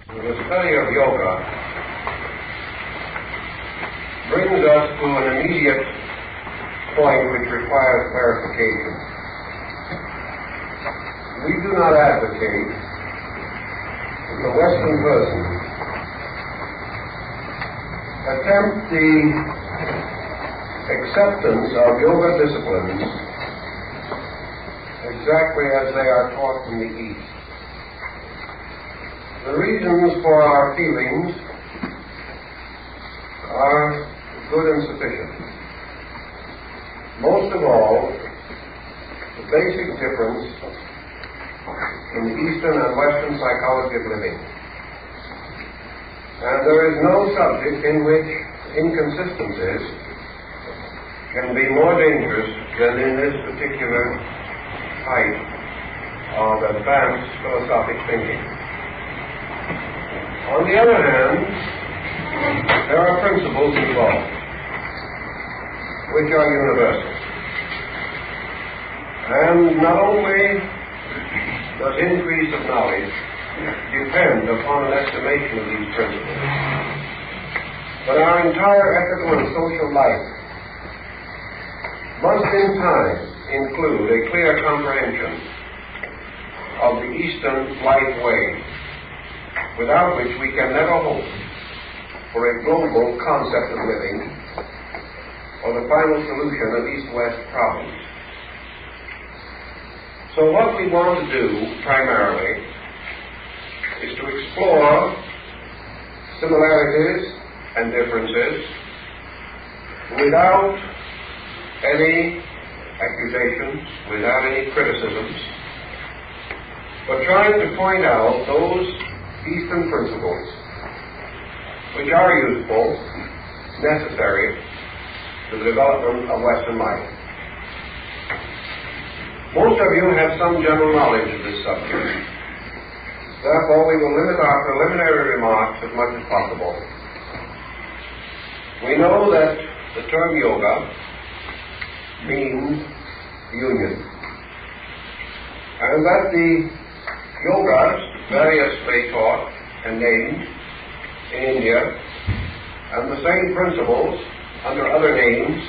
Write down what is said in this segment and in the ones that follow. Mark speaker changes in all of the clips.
Speaker 1: The study of yoga brings us to an immediate point which requires clarification. We do not advocate that the Western person attempt the acceptance of yoga disciplines exactly as they are taught in the East. The reasons for our feelings are good and sufficient. Most of all, the basic difference in the Eastern and Western psychology of living. And there is no subject in which inconsistencies can be more dangerous than in this particular type of advanced philosophic thinking. On the other hand, there are principles involved which are universal. And not only does increase of knowledge depend upon an estimation of these principles, but our entire ethical and social life must in time include a clear comprehension of the Eastern life way, without which we can never hope for a global concept of living or the final solution of East-West problems. So what we want to do primarily is to explore similarities and differences without any accusations, without any criticisms, but trying to point out those Eastern principles which are useful, necessary to the development of Western life. Most of you have some general knowledge of this subject. Therefore, we will limit our preliminary remarks as much as possible. We know that the term yoga means union, and that the yogas variously taught and named in India, and the same principles under other names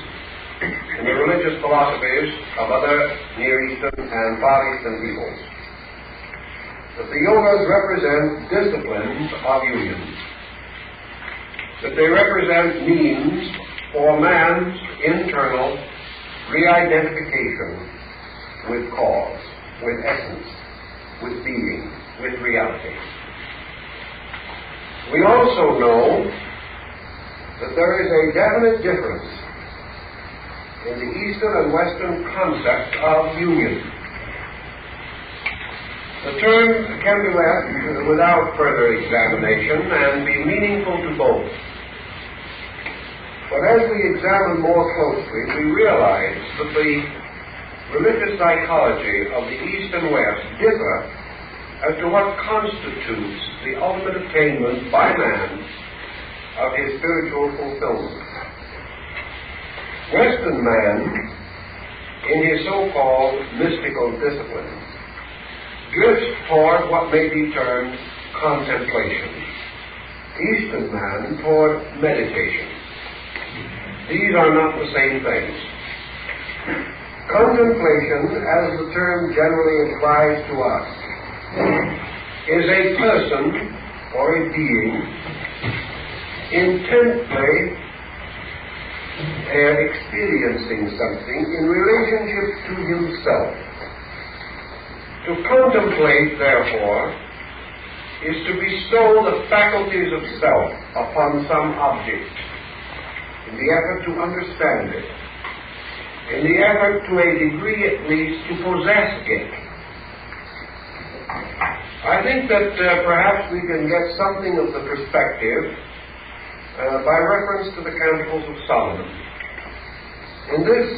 Speaker 1: in the religious philosophies of other Near Eastern and Far Eastern peoples. That the yogas represent disciplines of union, that they represent means for man's internal re-identification with cause, with essence, with being, with reality. We also know that there is a definite difference in the Eastern and Western concept of union. The term can be left without further examination and be meaningful to both. But as we examine more closely, we realize that the religious psychology of the East and West differ as to what constitutes the ultimate attainment by man of his spiritual fulfillment. Western man, in his so-called mystical discipline, drifts toward what may be termed contemplation. Eastern man toward meditation. These are not the same things. Contemplation, as the term generally implies to us, is a person or a being intently experiencing something in relationship to himself. To contemplate, therefore, is to bestow the faculties of self upon some object in the effort to understand it, in the effort to a degree at least to possess it. I think that perhaps we can get something of the perspective by reference to the Canticles of Solomon. In this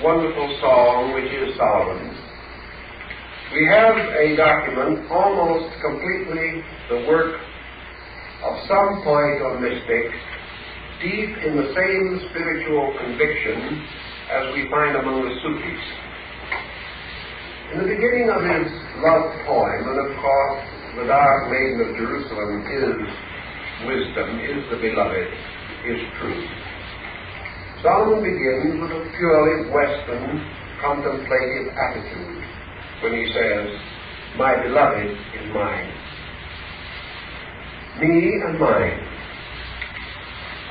Speaker 1: wonderful song, which is Solomon's, we have a document almost completely the work of some poet or mystic deep in the same spiritual conviction as we find among the Sufis. In the beginning of his love poem, and of course the dark maiden of Jerusalem is wisdom, is the beloved, is truth. Solomon begins with a purely Western contemplative attitude when he says, "My beloved is mine." Me and mine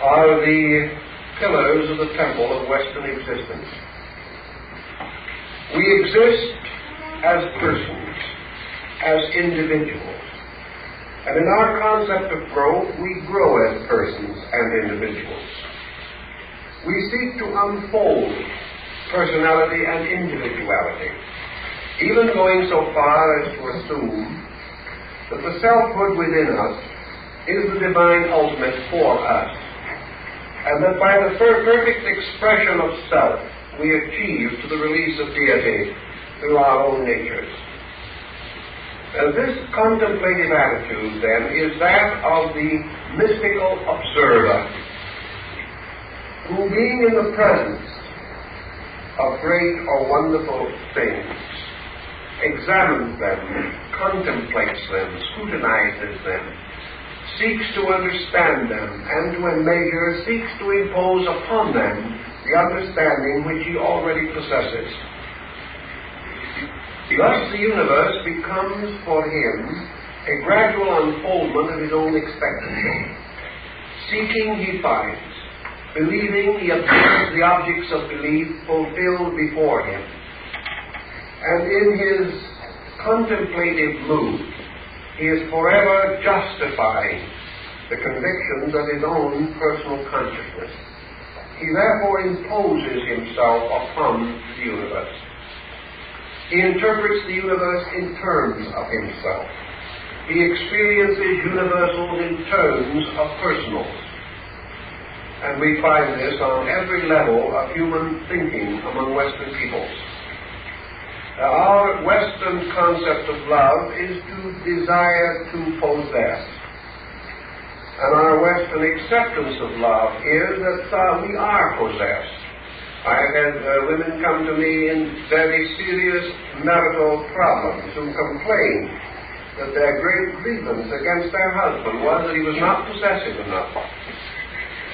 Speaker 1: are the pillars of the temple of Western existence. We exist as persons, as individuals. And in our concept of growth, we grow as persons and individuals. We seek to unfold personality and individuality, even going so far as to assume that the selfhood within us is the divine ultimate for us, and that by the perfect expression of self we achieve to the release of deity through our own natures. This contemplative attitude, then, is that of the mystical observer, who, being in the presence of great or wonderful things, examines them, contemplates them, scrutinizes them, seeks to understand them, and to a measure seeks to impose upon them the understanding which he already possesses. Thus the universe becomes for him a gradual unfoldment of his own expectancy. Seeking he finds, believing he obtains the objects of belief fulfilled before him. And in his contemplative mood, he is forever justifying the convictions of his own personal consciousness. He therefore imposes himself upon the universe. He interprets the universe in terms of himself. He experiences universals in terms of personals. And we find this on every level of human thinking among Western peoples. Our Western concept of love is to desire to possess. And our Western acceptance of love is that we are possessed. I've had women come to me in very serious marital problems who complain that their great grievance against their husband was that he was not possessive enough.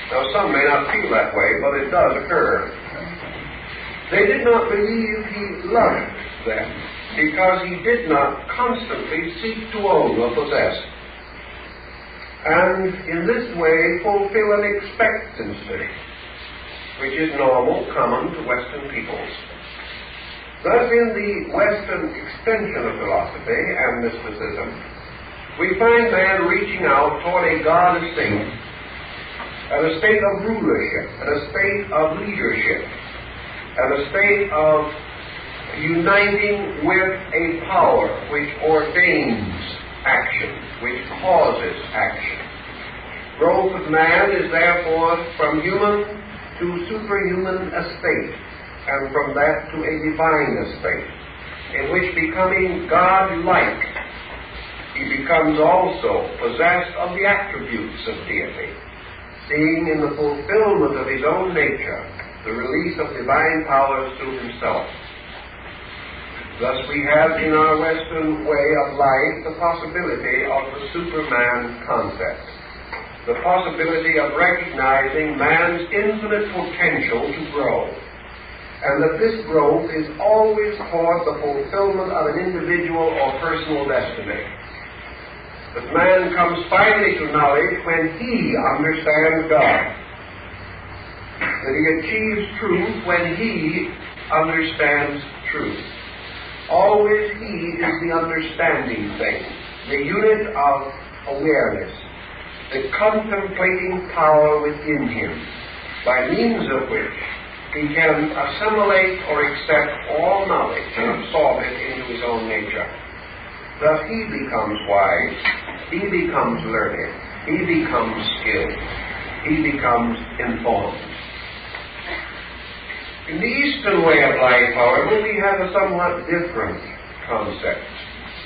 Speaker 1: Now, some may not feel that way, but it does occur. They did not believe he loved them because he did not constantly seek to own or possess, and in this way fulfill an expectancy which is normal, common to Western peoples. Thus, in the Western extension of philosophy and mysticism, we find man reaching out toward a God estate, and a state of rulership, and a state of leadership, and a state of uniting with a power which ordains action, which causes action. Growth of man is therefore from human to superhuman estate, and from that to a divine estate, in which, becoming God-like, he becomes also possessed of the attributes of deity, seeing in the fulfillment of his own nature the release of divine powers through himself. Thus we have in our Western way of life the possibility of the Superman concept, the possibility of recognizing man's infinite potential to grow, and that this growth is always toward the fulfillment of an individual or personal destiny. That man comes finally to knowledge when he understands God, that he achieves truth when he understands truth. Always he is the understanding thing, the unit of awareness, the contemplating power within him, by means of which he can assimilate or accept all knowledge and absorb it into his own nature. Thus he becomes wise, he becomes learned, he becomes skilled, he becomes informed. In the Eastern way of life, however, we have a somewhat different concept,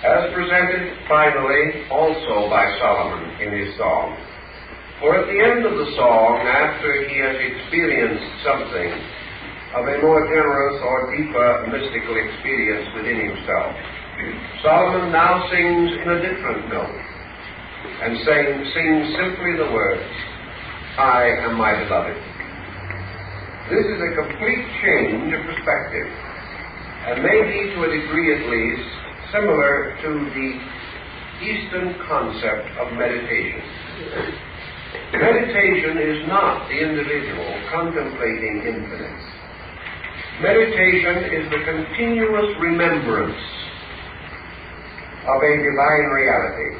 Speaker 1: as presented finally also by Solomon in his song. For at the end of the song, after he has experienced something of a more generous or deeper mystical experience within himself. Solomon now sings in a different note, and sings simply the words, I am my beloved. This is a complete change of perspective, and may be, to a degree at least, similar to the Eastern concept of meditation. Meditation is not the individual contemplating infinite. Meditation is the continuous remembrance of a divine reality.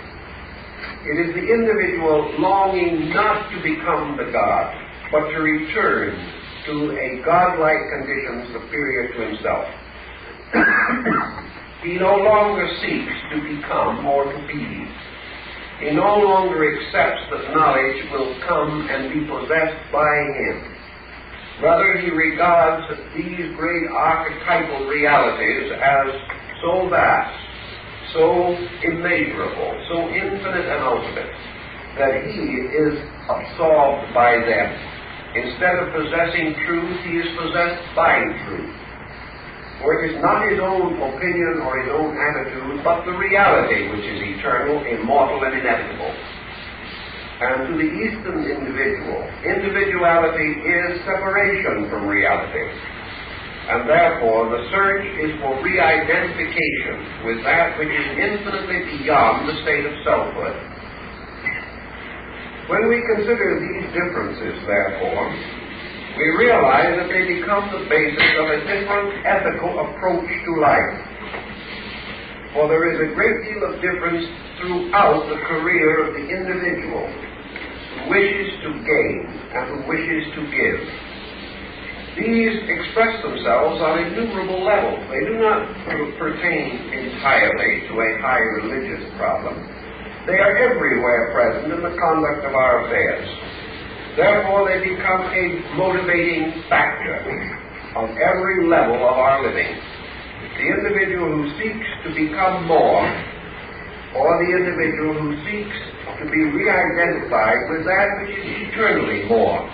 Speaker 1: It is the individual longing not to become the God, but to return to a godlike condition superior to himself. He no longer seeks to become or to be. He no longer accepts that knowledge will come and be possessed by him. Rather, he regards these great archetypal realities as so vast, so immeasurable, so infinite and ultimate, that he is absorbed by them. Instead of possessing truth, he is possessed by truth. For it is not his own opinion or his own attitude, but the reality which is eternal, immortal, and inevitable. And to the Eastern individual, individuality is separation from reality. And therefore, the search is for re-identification with that which is infinitely beyond the state of selfhood. When we consider these differences, therefore, we realize that they become the basis of a different ethical approach to life. For there is a great deal of difference throughout the career of the individual who wishes to gain and who wishes to give. These express themselves on innumerable levels. They do not pertain entirely to a high religious problem. They are everywhere present in the conduct of our affairs. Therefore, they become a motivating factor on every level of our living. The individual who seeks to become more, or the individual who seeks to be re-identified with that which is eternally more.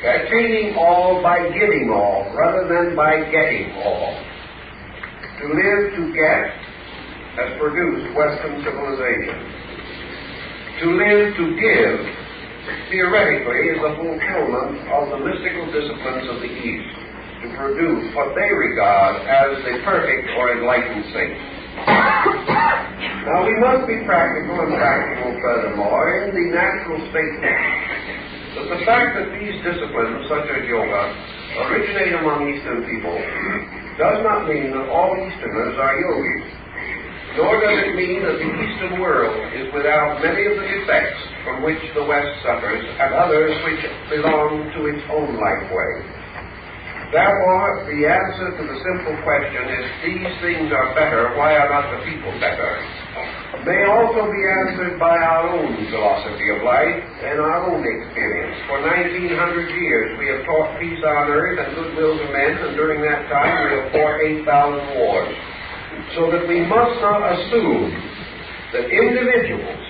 Speaker 1: Attaining all by giving all, rather than by getting all. To live to get has produced Western civilization. To live to give, theoretically, is the fulfillment of the mystical disciplines of the East, to produce what they regard as the perfect or enlightened saint. Now, we must be practical and practical furthermore in the natural statement that the fact that these disciplines, such as yoga, originate among Eastern people does not mean that all Easterners are yogis, nor does it mean that the Eastern world is without many of the defects from which the West suffers and others which belong to its own life way. Therefore, the answer to the simple question, if these things are better, why are not the people better, may also be answered by our own philosophy of life and our own experience. For 1900 years we have taught peace on earth and goodwill to men, and during that time we have fought 8,000 wars. So that we must not assume that individuals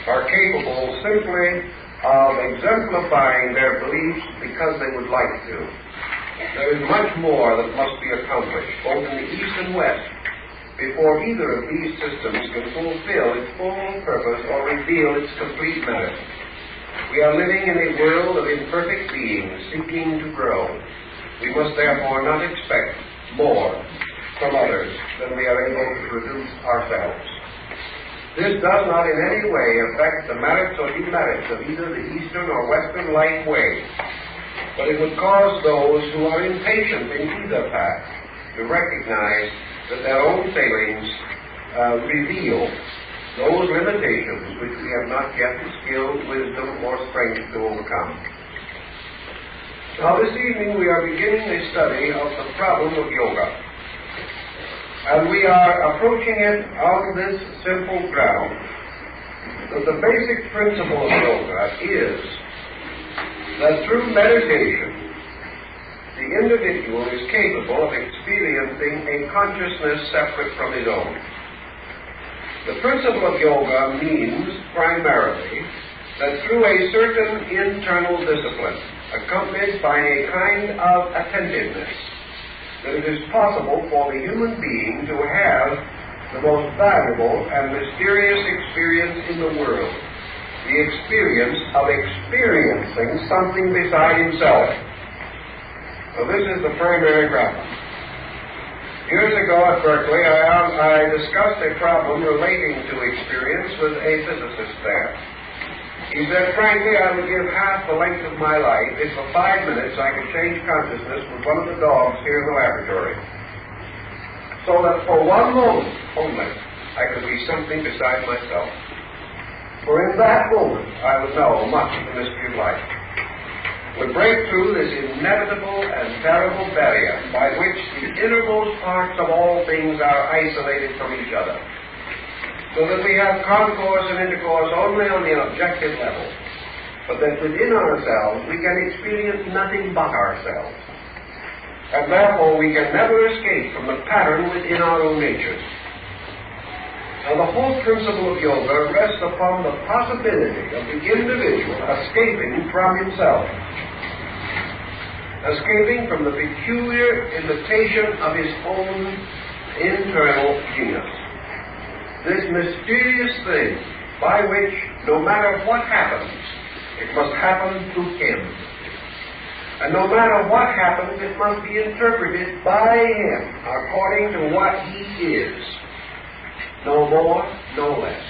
Speaker 1: are capable simply of exemplifying their beliefs because they would like to. There is much more that must be accomplished, both in the East and West, before either of these systems can fulfill its full purpose or reveal its complete merit. We are living in a world of imperfect beings seeking to grow. We must therefore not expect more from others than we are able to produce ourselves. This does not in any way affect the merits or demerits of either the Eastern or Western life way, but it would cause those who are impatient in either path to recognize that their own failings reveal those limitations which we have not yet the skill, wisdom, or strength to overcome. Now, this evening we are beginning a study of the problem of yoga. And we are approaching it on this simple ground, that the basic principle of yoga is that through meditation, the individual is capable of experiencing a consciousness separate from his own. The principle of yoga means primarily that through a certain internal discipline, accompanied by a kind of attentiveness, that it is possible for the human being to have the most valuable and mysterious experience in the world, the experience of experiencing something beside himself. So this is the primary problem. Years ago at Berkeley, I discussed a problem relating to experience with a physicist there. He said, frankly, I would give half the length of my life if for 5 minutes I could change consciousness with one of the dogs here in the laboratory, so that for one moment only I could be something beside myself. For in that moment I would know much of the mystery of life, would break through this inevitable and terrible barrier by which the innermost parts of all things are isolated from each other, so that we have concourse and intercourse only on the objective level, but that within ourselves we can experience nothing but ourselves, and therefore we can never escape from the pattern within our own natures. Now, the whole principle of yoga rests upon the possibility of the individual escaping from himself, escaping from the peculiar imitation of his own internal genius. This mysterious thing by which, no matter what happens, it must happen to him. And no matter what happens, it must be interpreted by him according to what he is. No more, no less.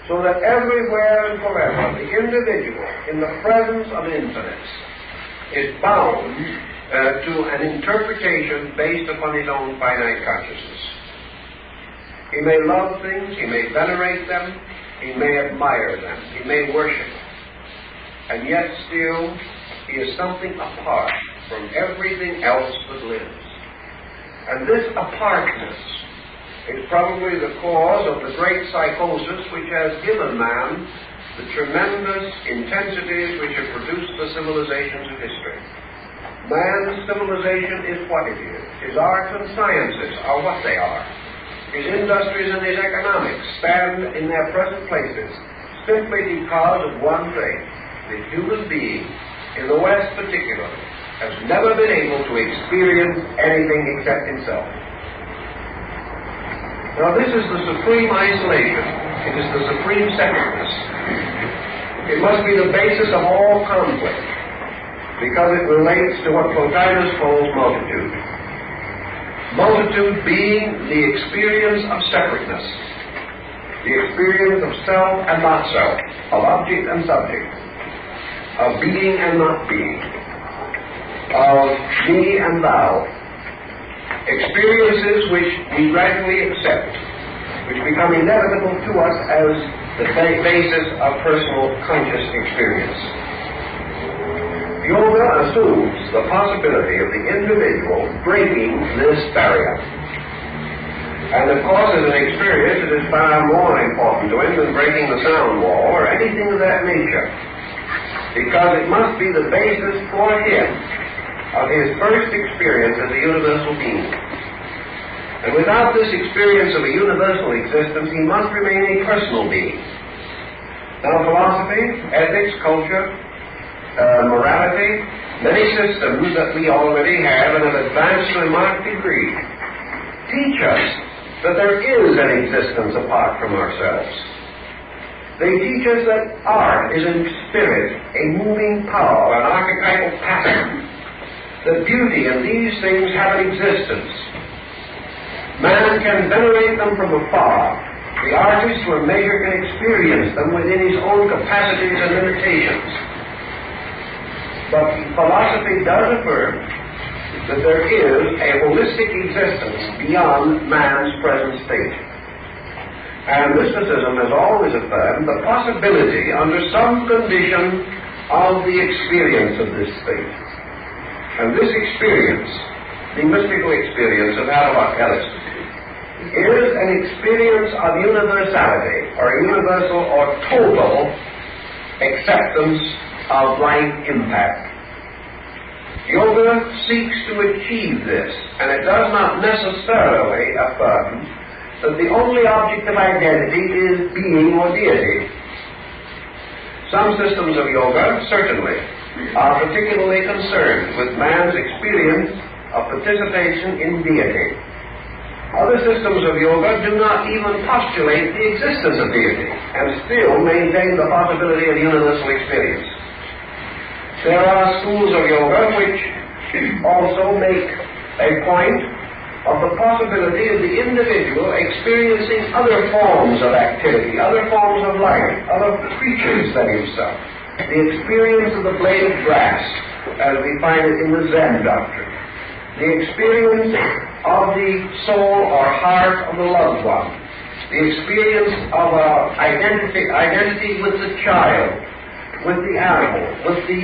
Speaker 1: So that everywhere and forever the individual, in the presence of infinite, is bound to an interpretation based upon his own finite consciousness. He may love things, he may venerate them, he may admire them, he may worship them, and yet still he is something apart from everything else that lives. And this apartness is probably the cause of the great psychosis which has given man the tremendous intensities which have produced the civilizations of history. Man's civilization is what it is. His arts and sciences are what they are. His industries and his economics stand in their present places simply because of one thing. The human being, in the West particularly, has never been able to experience anything except himself. Now, this is the supreme isolation. It is the supreme separateness. It must be the basis of all conflict, because it relates to what Plotinus calls multitude. Multitude being the experience of separateness, the experience of self and not self, of object and subject, of being and not being, of me and thou. Experiences which we gradually accept, which become inevitable to us as the basis of personal conscious experience. Yoga assumes the possibility of the individual breaking this barrier. And of course, as an experience, it is far more important to him than breaking the sound wall or anything of that nature, because it must be the basis for him of his first experience as a universal being. And without this experience of a universal existence, he must remain a personal being. Now, philosophy, ethics, culture, morality, many systems that we already have and have advanced to a marked degree, teach us that there is an existence apart from ourselves. They teach us that art is in spirit a moving power, an archetypal pattern, that beauty and these things have an existence. Man can venerate them from afar. The artist, to a measure, can experience them within his own capacities and limitations. But philosophy does affirm that there is a holistic existence beyond man's present state. And mysticism has always affirmed the possibility, under some condition, of the experience of this state. And this experience, the mystical experience of Atavatelis, is an experience of universality, or a universal or total acceptance of life impact. Yoga seeks to achieve this, and it does not necessarily affirm that the only object of identity is being or deity. Some systems of yoga certainly are particularly concerned with man's experience of participation in deity. Other systems of yoga do not even postulate the existence of deity and still maintain the possibility of universal experience. There are schools of yoga which also make a point of the possibility of the individual experiencing other forms of activity, other forms of life, other creatures than himself. The experience of the blade of grass, as we find it in the Zen doctrine. The experience of the soul or heart of the loved one. The experience of identity with the child, with the animal, with the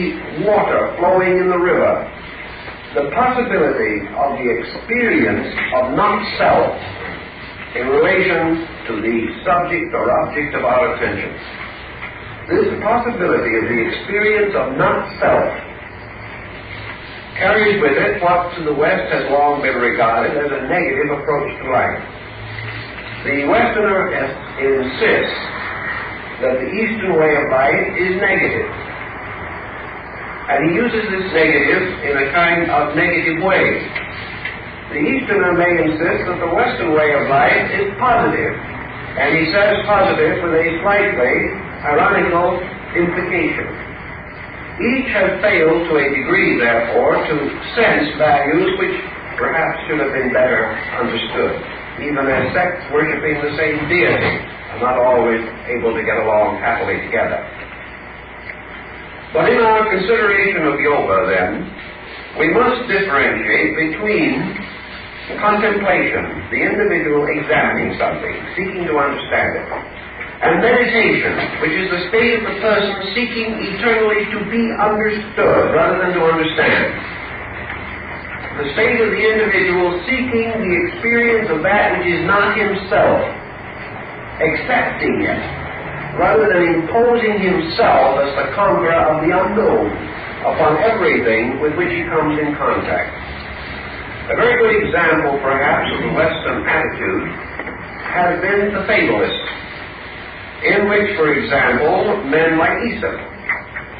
Speaker 1: water flowing in the river. The possibility of the experience of not-self in relation to the subject or object of our attention. This possibility of the experience of not-self carries with it what to the West has long been regarded as a negative approach to life. The Westerner insists that the Eastern way of life is negative. And he uses this negative in a kind of negative way. The Easterner may insist that the Western way of life is positive. And he says positive with a slightly ironical implication. Each has failed to a degree, therefore, to sense values which perhaps should have been better understood, even as sects worshipping the same deity are not always able to get along happily together. But in our consideration of yoga, then, we must differentiate between contemplation, the individual examining something, seeking to understand it, and meditation, which is the state of the person seeking eternally to be understood rather than to understand. The state of the individual seeking the experience of that which is not himself, accepting it, rather than imposing himself as the conqueror of the unknown upon everything with which he comes in contact. A very good example, perhaps, of the Western attitude has been the fatalist, in which, for example, men like Aesop,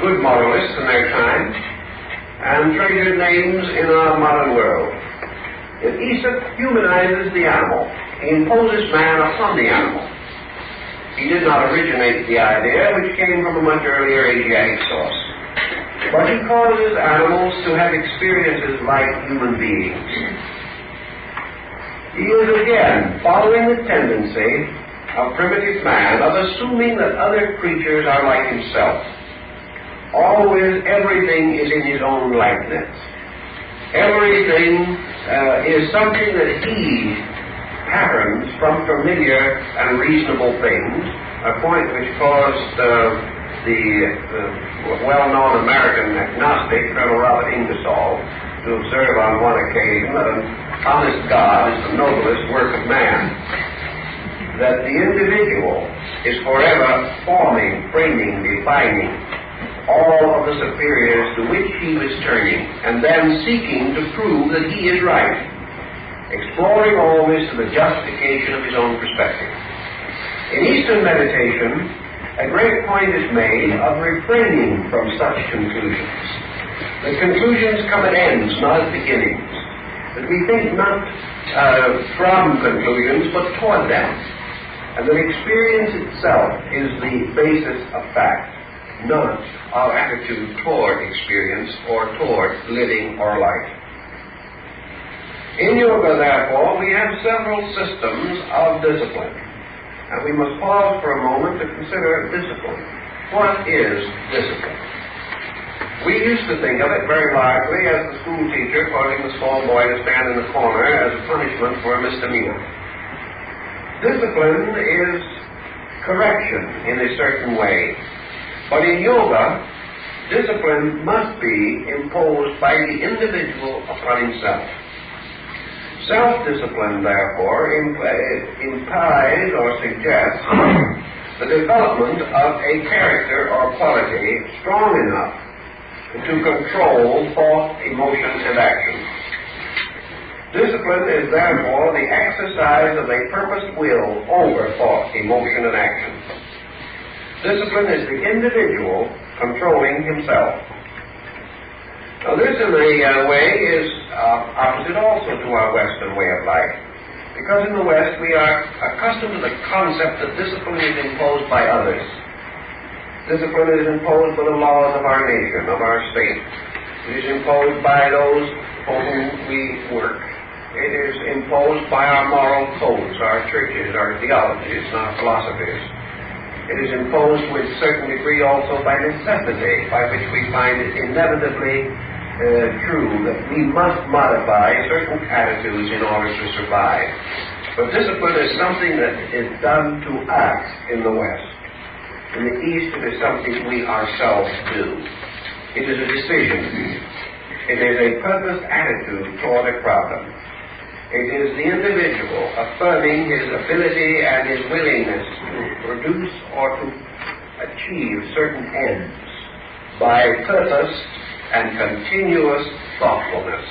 Speaker 1: good moralists in their time, and treasured names in our modern world. If Aesop humanizes the animal, he imposes man upon the animal. He did not originate the idea, which came from a much earlier Asiatic source. But he causes animals to have experiences like human beings. He is again following the tendency of primitive man of assuming that other creatures are like himself. Always everything is in his own likeness. Everything is something that he patterns from familiar and reasonable things, a point which caused the well-known American agnostic, Colonel Robert Ingersoll, to observe on one occasion that an honest God is the noblest work of man. That the individual is forever forming, framing, defining all of the superiors to which he was turning, and then seeking to prove that he is right, exploring always to the justification of his own perspective. In Eastern meditation, a great point is made of refraining from such conclusions. The conclusions come at ends, not at beginnings. That we think not from conclusions, but toward them. And that experience itself is the basis of fact, not our attitude toward experience or toward living or life. In yoga, therefore, we have several systems of discipline. And we must pause for a moment to consider discipline. What is discipline? We used to think of it very largely as the school teacher causing the small boy to stand in the corner as a punishment for a misdemeanor. Discipline is correction in a certain way. But in yoga, discipline must be imposed by the individual upon himself. Self-discipline, therefore, implies or suggests the development of a character or quality strong enough to control thought, emotion, and action. Discipline is therefore the exercise of a purposed will over thought, emotion, and action. Discipline is the individual controlling himself. Now this in a way is opposite also to our Western way of life. Because in the West we are accustomed to the concept that discipline is imposed by others. Discipline is imposed by the laws of our nation, of our state. It is imposed by those for whom we work. It is imposed by our moral codes, our churches, our theologies, and our philosophies. It is imposed with a certain degree also by necessity, by which we find it inevitably true that we must modify certain attitudes in order to survive. But discipline is something that is done to us in the West. In the East, it is something we ourselves do. It is a decision. It is a purposed attitude toward a problem. It is the individual affirming his ability and his willingness to produce or to achieve certain ends by purpose and continuous thoughtfulness.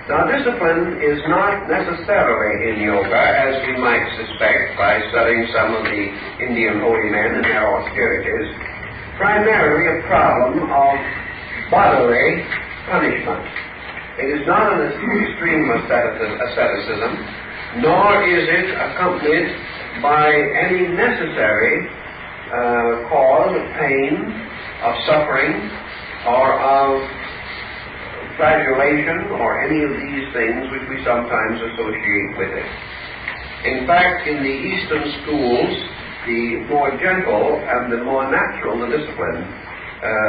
Speaker 1: Now, discipline is not necessarily in yoga, as we might suspect by studying some of the Indian holy men and their austerities, primarily a problem of bodily punishment. It is not an extreme asceticism, nor is it accompanied by any necessary cause of pain, of suffering, or of flagellation, or any of these things which we sometimes associate with it. In fact, in the Eastern schools, the more gentle and the more natural the discipline,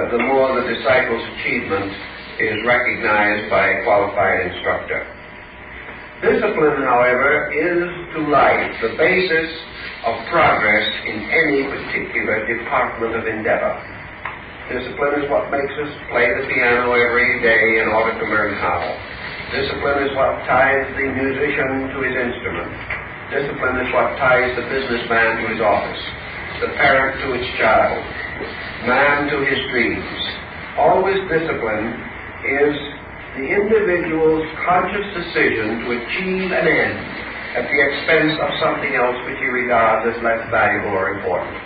Speaker 1: the more the disciple's achievement is recognized by a qualified instructor. Discipline, however, is to life the basis of progress in any particular department of endeavor. Discipline is what makes us play the piano every day in order to learn how. Discipline is what ties the musician to his instrument. Discipline is what ties the businessman to his office, the parent to its child, man to his dreams. Always discipline is the individual's conscious decision to achieve an end at the expense of something else which he regards as less valuable or important.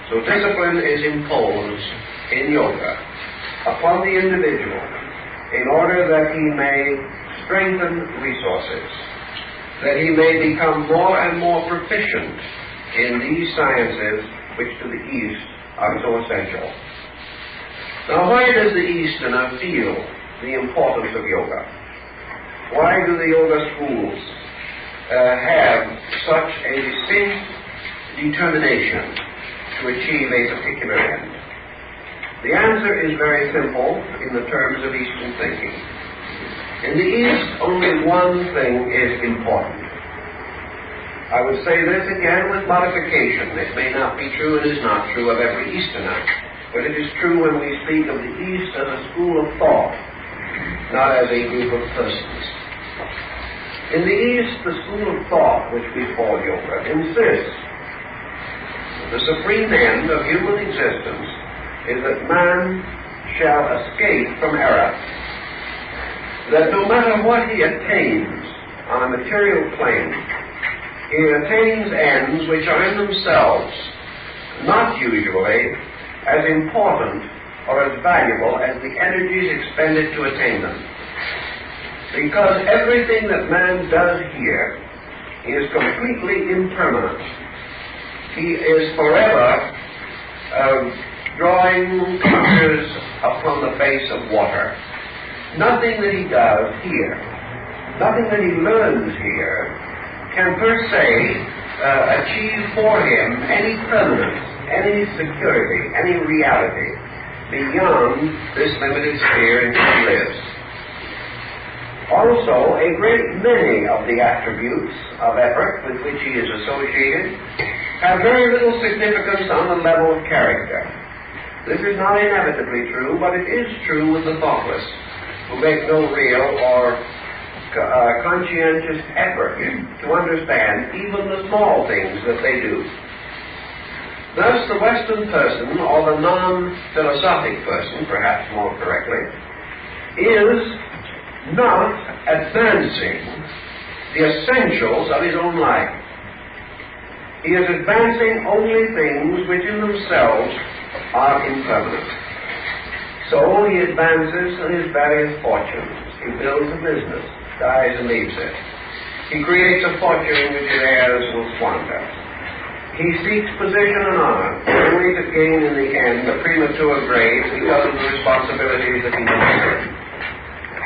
Speaker 1: So discipline is imposed in yoga upon the individual in order that he may strengthen resources, that he may become more and more proficient in these sciences which to the East are so essential. Now, why does the Easterner feel the importance of yoga? Why do the yoga schools have such a distinct determination to achieve a particular end? The answer is very simple in the terms of Eastern thinking. In the East, only one thing is important. I would say this again with modification. It may not be true and is not true of every Easterner, but it is true when we speak of the East as a school of thought, not as a group of persons. In the East, the school of thought, which we call yoga, insists the supreme end of human existence is that man shall escape from error. That no matter what he attains on a material plane, he attains ends which are in themselves not usually as important or as valuable as the energies expended to attain them. Because everything that man does here is completely impermanent. He is forever drawing pictures upon the face of water. Nothing that he does here, nothing that he learns here, can per se achieve for him any permanence, any security, any reality beyond this limited sphere in which he lives. Also, a great many of the attributes of effort with which he is associated have very little significance on the level of character. This is not inevitably true, but it is true with the thoughtless, who make no real or conscientious effort to understand even the small things that they do. Thus, the Western person, or the non-philosophic person, perhaps more correctly, is not advancing the essentials of his own life. He is advancing only things which in themselves are impermanent. So he advances in his various fortunes. He builds a business, dies and leaves it. He creates a fortune which his heirs will squander. He seeks position and honor, only to gain in the end a premature grave because of the responsibilities that he inherits.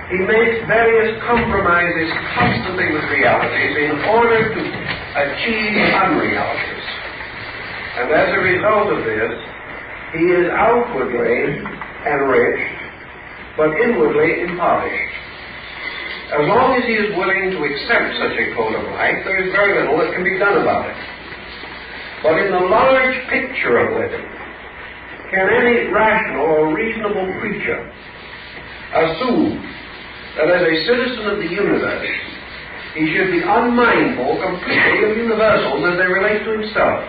Speaker 1: He makes various compromises constantly with realities in order to achieve unrealities. And as a result of this, he is outwardly enriched, but inwardly impoverished. As long as he is willing to accept such a code of life, there is very little that can be done about it. But in the large picture of living, can any rational or reasonable creature assume that as a citizen of the universe, he should be unmindful completely of universals as they relate to himself?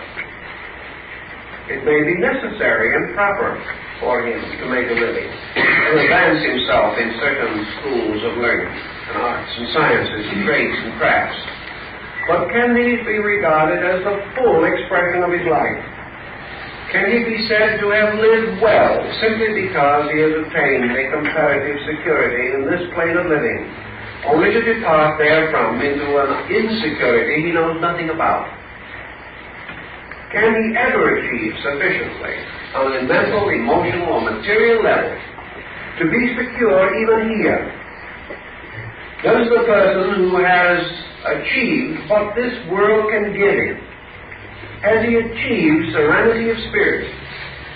Speaker 1: It may be necessary and proper for him to make a living, to advance himself in certain schools of learning, and arts and sciences, and trades and crafts. But can these be regarded as the full expression of his life? Can he be said to have lived well simply because he has attained a comparative security in this plane of living, only to depart therefrom into an insecurity he knows nothing about? Can he ever achieve sufficiently on a mental, emotional, or material level to be secure even here? Does the person who has achieved what this world can give him, has he achieved serenity of spirit?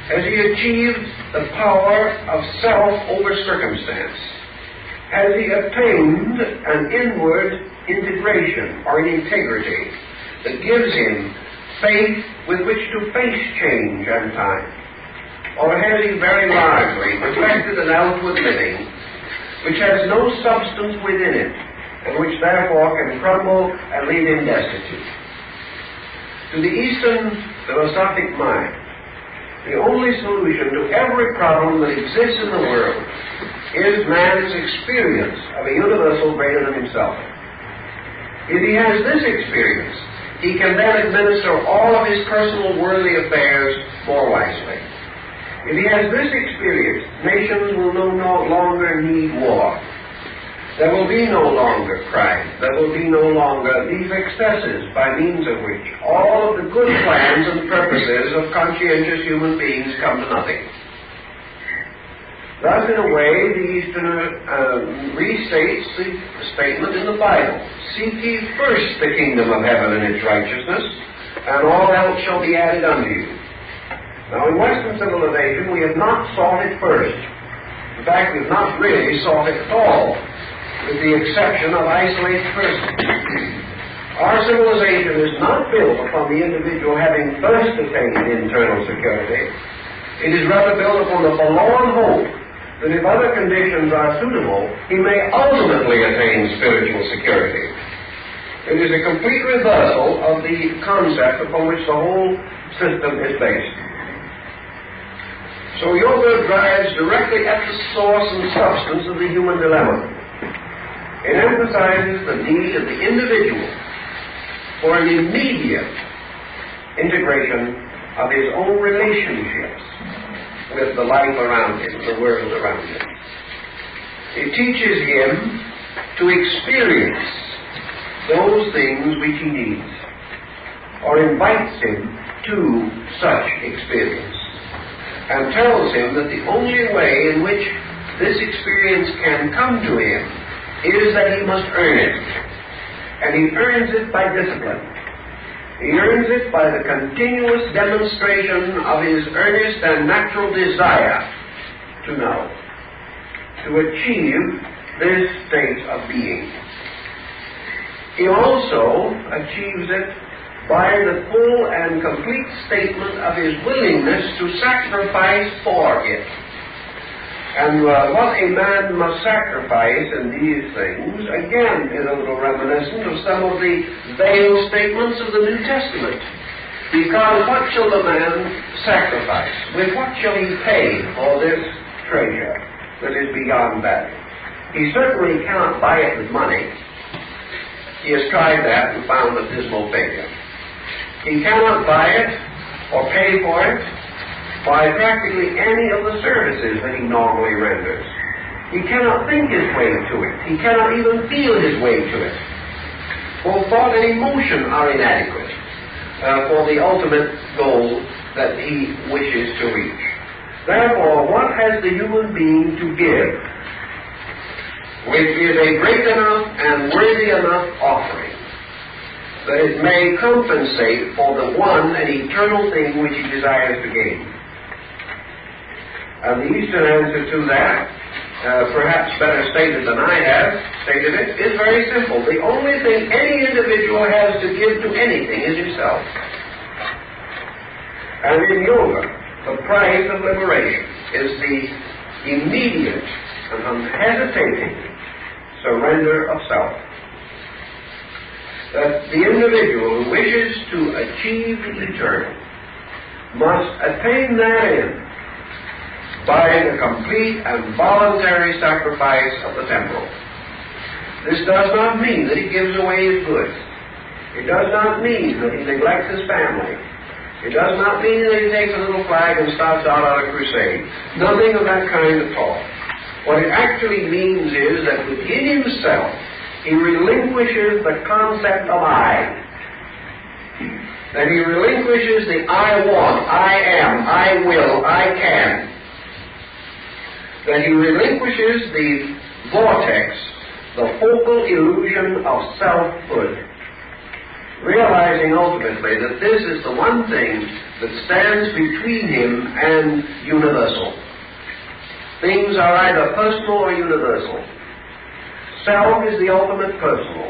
Speaker 1: Has he achieved the power of self over circumstance? Has he attained an inward integration or an integrity that gives him faith with which to face change and time? Or has he very largely perfected an outward living which has no substance within it, and which therefore can crumble and leave him destitute? To the Eastern philosophic mind, the only solution to every problem that exists in the world is man's experience of a universal greater than himself. If he has this experience, he can then administer all of his personal worldly affairs more wisely. If he has this experience, nations will no longer need war. There will be no longer crime. There will be no longer these excesses by means of which all of the good plans and purposes of conscientious human beings come to nothing. Thus, in a way, the Easterner restates the statement in the Bible: "Seek ye first the kingdom of heaven and its righteousness, and all else shall be added unto you." Now, in Western civilization, we have not sought it first. In fact, we have not really sought it at all, with the exception of isolated persons. Our civilization is not built upon the individual having first attained internal security. It is rather built upon the forlorn hope that if other conditions are suitable, he may ultimately attain spiritual security. It is a complete reversal of the concept upon which the whole system is based. So yoga drives directly at the source and substance of the human dilemma. It emphasizes the need of the individual for an immediate integration of his own relationships with the life around him, the world around him. It teaches him to experience those things which he needs, or invites him to such experience, and tells him that the only way in which this experience can come to him is that he must earn it. And he earns it by discipline. He earns it by the continuous demonstration of his earnest and natural desire to know, to achieve this state of being. He also achieves it by the full and complete statement of his willingness to sacrifice for it. And what a man must sacrifice in these things, again, is a little reminiscent of some of the veiled statements of the New Testament. Because what shall the man sacrifice? With what shall he pay for this treasure that is beyond value? He certainly cannot buy it with money. He has tried that and found a dismal failure. He cannot buy it or pay for it by practically any of the services that he normally renders. He cannot think his way to it. He cannot even feel his way to it. Both thought and emotion are inadequate for the ultimate goal that he wishes to reach. Therefore, what has the human being to give, which is a great enough and worthy enough offering, that it may compensate for the one and eternal thing which he desires to gain? And the Eastern answer to that, perhaps better stated than I have stated it, is very simple. The only thing any individual has to give to anything is himself. And in yoga, the prize of liberation is the immediate and unhesitating surrender of self. That the individual who wishes to achieve the eternal must attain that end by the complete and voluntary sacrifice of the temporal. This does not mean that he gives away his goods. It does not mean that he neglects his family. It does not mean that he takes a little flag and starts out on a crusade. Nothing of that kind at all. What it actually means is that within himself he relinquishes the concept of I. That he relinquishes the I want, I am, I will, I can. That he relinquishes the vortex, the focal illusion of selfhood, realizing ultimately that this is the one thing that stands between him and universal. Things are either personal or universal. Self is the ultimate personal.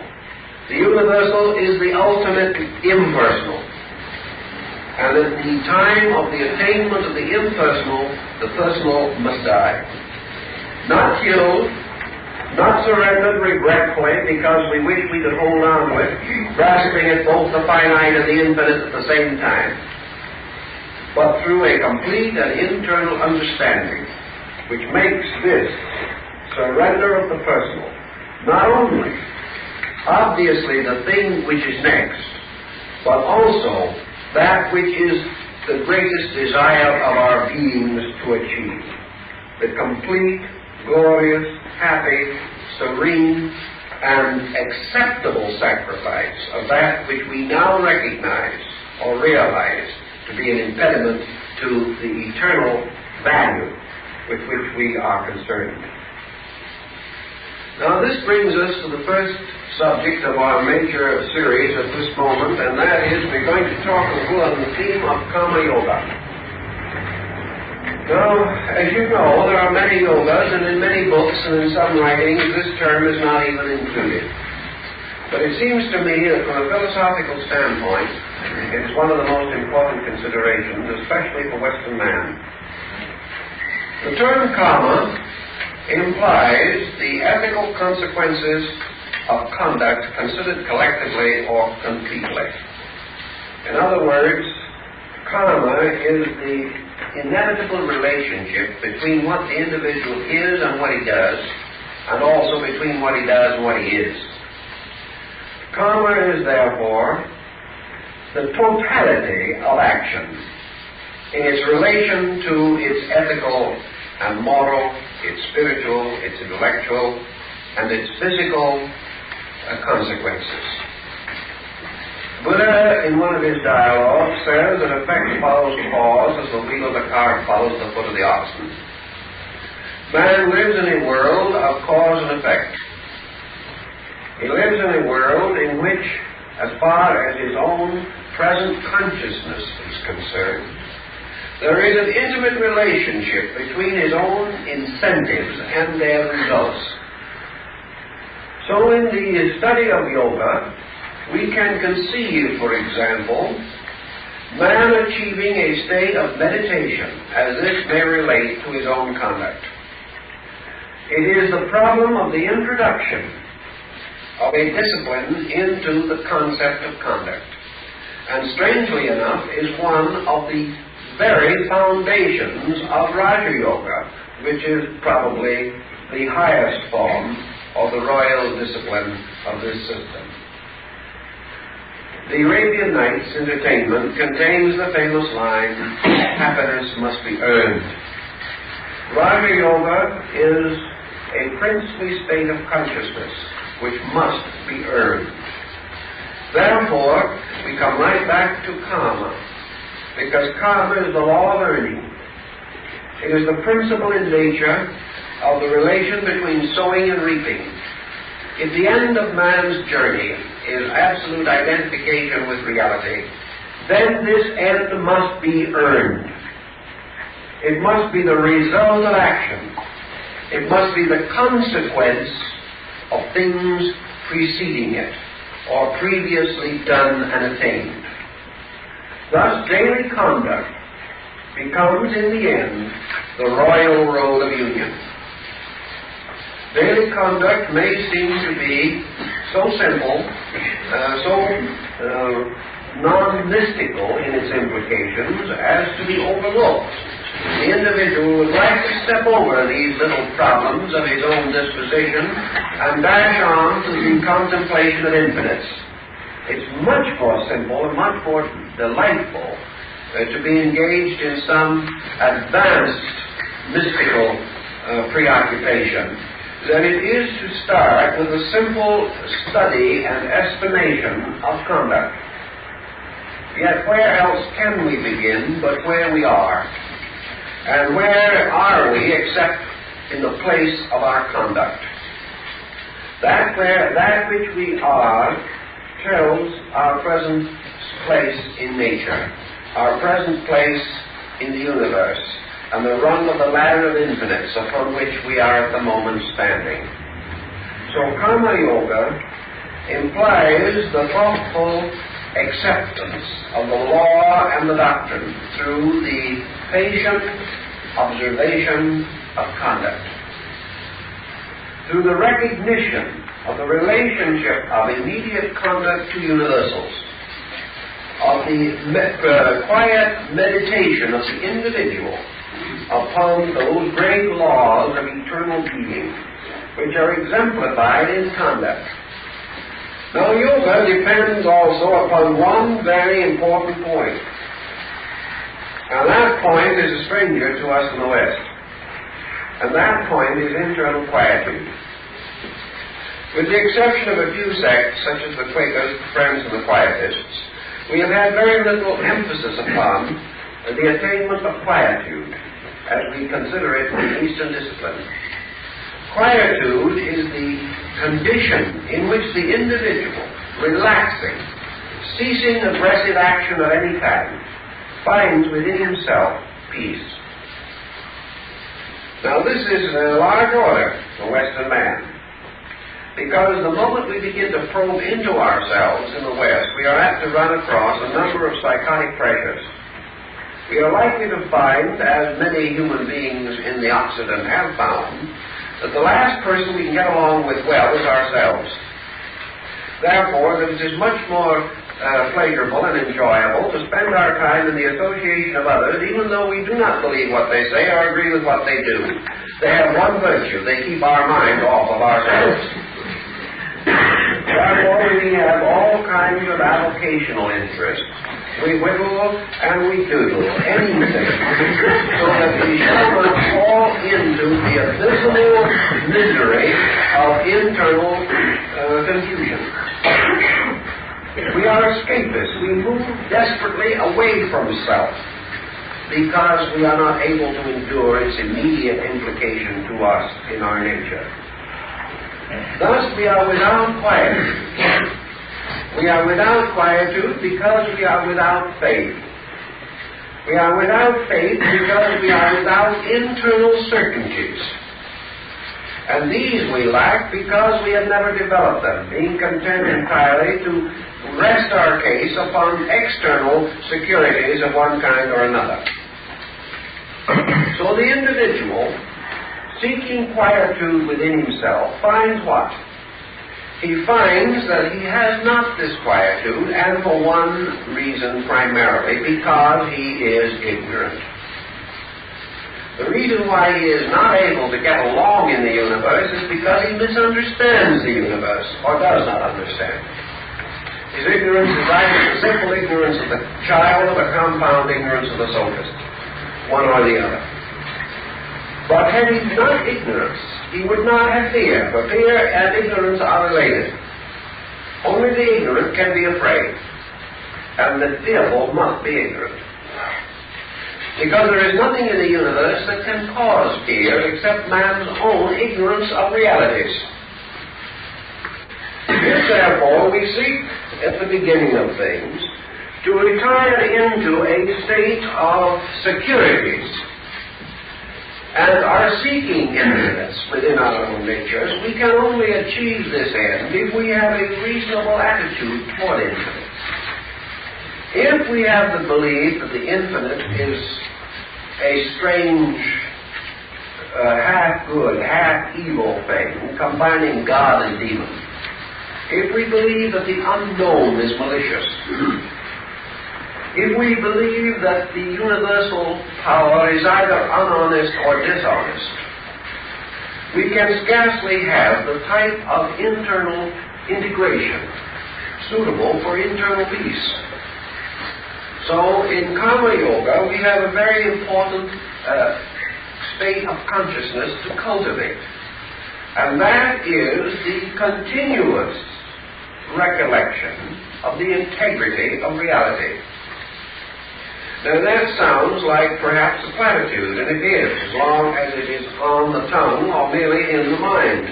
Speaker 1: The universal is the ultimate impersonal. And at the time of the attainment of the impersonal, the personal must die. Not killed, not surrendered regretfully because we wish we could hold on to it, grasping at both the finite and the infinite at the same time, but through a complete and internal understanding which makes this surrender of the personal not only obviously the thing which is next, but also that which is the greatest desire of our beings to achieve, the complete, glorious, happy, serene, and acceptable sacrifice of that which we now recognize or realize to be an impediment to the eternal value with which we are concerned. Now this brings us to the first subject of our major series at this moment, and that is we're going to talk a little on the theme of Karma Yoga. Now, as you know, there are many yogas, and in many books and in some writings this term is not even included. But it seems to me that from a philosophical standpoint, it is one of the most important considerations, especially for Western man. The term karma implies the ethical consequences of conduct considered collectively or completely. In other words, karma is the inevitable relationship between what the individual is and what he does, and also between what he does and what he is. Karma is therefore the totality of action in its relation to its ethical and moral, its spiritual, its intellectual, and its physical consequences. Buddha, in one of his dialogues, says that effect follows cause as the wheel of the cart follows the foot of the oxen. Man lives in a world of cause and effect. He lives in a world in which, as far as his own present consciousness is concerned, there is an intimate relationship between his own incentives and their results. So in the study of yoga, we can conceive, for example, man achieving a state of meditation, as this may relate to his own conduct. It is the problem of the introduction of a discipline into the concept of conduct, and strangely enough is one of the very foundations of Raja Yoga, which is probably the highest form of the royal discipline of this system. The Arabian Nights Entertainment contains the famous line, happiness must be earned. Raja Yoga is a princely state of consciousness which must be earned. Therefore, we come right back to karma, because karma is the law of earning. It is the principle in nature of the relation between sowing and reaping. If the end of man's journey is absolute identification with reality, then this end must be earned. It must be the result of action. It must be the consequence of things preceding it, or previously done and attained. Thus, daily conduct becomes, in the end, the royal road of union. Daily conduct may seem to be so simple, so non-mystical in its implications as to be overlooked. The individual would like to step over these little problems of his own disposition and dash on to the contemplation of infinites. It's much more simple and much more delightful to be engaged in some advanced mystical preoccupation than it is to start with a simple study and estimation of conduct. Yet where else can we begin but where we are? And where are we except in the place of our conduct? That which we are tells our present place in nature, our present place in the universe, and the rung of the ladder of infinites upon which we are at the moment standing. So Karma Yoga implies the thoughtful acceptance of the law and the doctrine through the patient observation of conduct, through the recognition of the relationship of immediate conduct to universals, of the quiet meditation of the individual upon those great laws of eternal being, which are exemplified in conduct. Now, yoga depends also upon one very important point. Now, that point is a stranger to us in the West. And that point is internal quietude. With the exception of a few sects, such as the Quakers, the Friends, and the Quietists, we have had very little emphasis upon the attainment of quietude, as we consider it in Eastern discipline. Quietude is the condition in which the individual, relaxing, ceasing aggressive action of any kind, finds within himself peace. Now, this is a large order for Western man, because the moment we begin to probe into ourselves in the West, we are apt to run across a number of psychotic pressures. We are likely to find, as many human beings in the Occident have found, that the last person we can get along with well is ourselves. Therefore, it is much more pleasurable and enjoyable to spend our time in the association of others, even though we do not believe what they say or agree with what they do. They have one virtue: they keep our mind off of ourselves. Therefore, we have all kinds of avocational interests. We whittle and we doodle, anything, so that we shall not fall into the abysmal misery of internal confusion. We are escapists. We move desperately away from self because we are not able to endure its immediate implication to us in our nature. Thus, we are without quietude. We are without quietude because we are without faith. We are without faith because we are without internal certainties. And these we lack because we have never developed them, being content entirely to rest our case upon external securities of one kind or another. So the individual, seeking quietude within himself, finds what? He finds that he has not this quietude, and for one reason primarily, because he is ignorant. The reason why he is not able to get along in the universe is because he misunderstands the universe, or does not understand. His ignorance is either the simple ignorance of the child or the compound ignorance of the sophist, one or the other. But had he not ignorance, he would not have fear, for fear and ignorance are related. Only the ignorant can be afraid, and the fearful must be ignorant. Because there is nothing in the universe that can cause fear except man's own ignorance of realities. If, therefore, we seek at the beginning of things to retire into a state of security and are seeking infinite within our own natures, we can only achieve this end if we have a reasonable attitude toward infinite. If we have the belief that the infinite is a strange, half-good, half-evil thing, combining God and demon, if we believe that the unknown is malicious, if we believe that the universal power is either unhonest or dishonest, we can scarcely have the type of internal integration suitable for internal peace. So in Karma Yoga, we have a very important state of consciousness to cultivate. And that is the continuous recollection of the integrity of reality. Now that sounds like perhaps a platitude, and it is, as long as it is on the tongue or merely in the mind.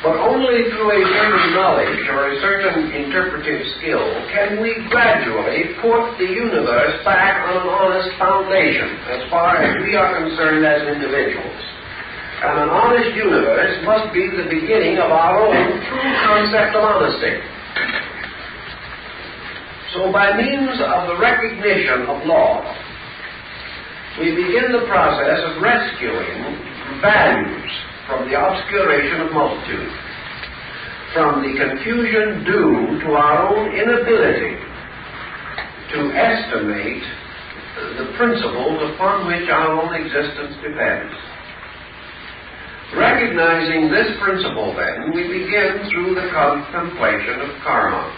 Speaker 1: But only through a certain knowledge or a certain interpretive skill can we gradually put the universe back on an honest foundation, as far as we are concerned as individuals. And an honest universe must be the beginning of our own true concept of honesty. So by means of the recognition of law, we begin the process of rescuing values from the obscuration of multitude, from the confusion due to our own inability to estimate the principles upon which our own existence depends. Recognizing this principle, then, we begin through the contemplation of karma.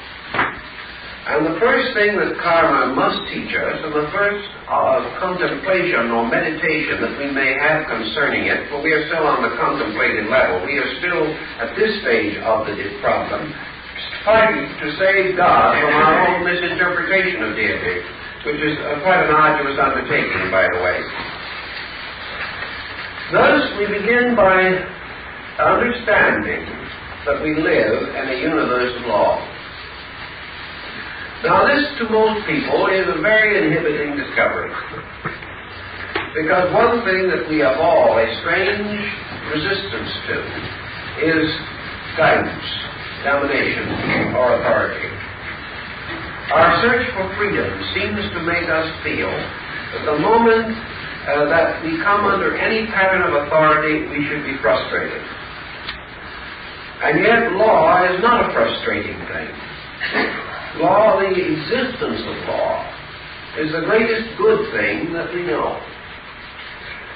Speaker 1: And the first thing that karma must teach us, and the first contemplation or meditation that we may have concerning it, for we are still on the contemplative level, we are still at this stage of the problem, fighting to save God from our own misinterpretation of deity, which is quite an arduous undertaking, by the way. Thus, we begin by understanding that we live in a universe of law. Now this, to most people, is a very inhibiting discovery. Because one thing that we have all a strange resistance to is guidance, domination, or authority. Our search for freedom seems to make us feel that the moment that we come under any pattern of authority, we should be frustrated. And yet law is not a frustrating thing. Law, the existence of law, is the greatest good thing that we know.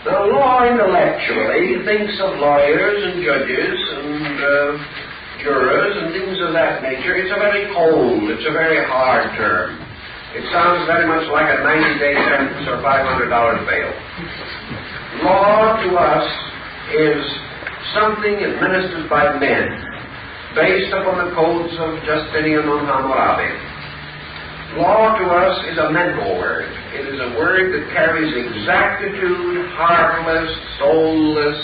Speaker 1: Now, law intellectually thinks of lawyers and judges and jurors and things of that nature. It's a very cold, it's a very hard term. It sounds very much like a 90-day sentence or $500 bail. Law to us is something administered by men, based upon the codes of Justinian and Hammurabi. Law to us is a mental word. It is a word that carries exactitude, heartless, soulless,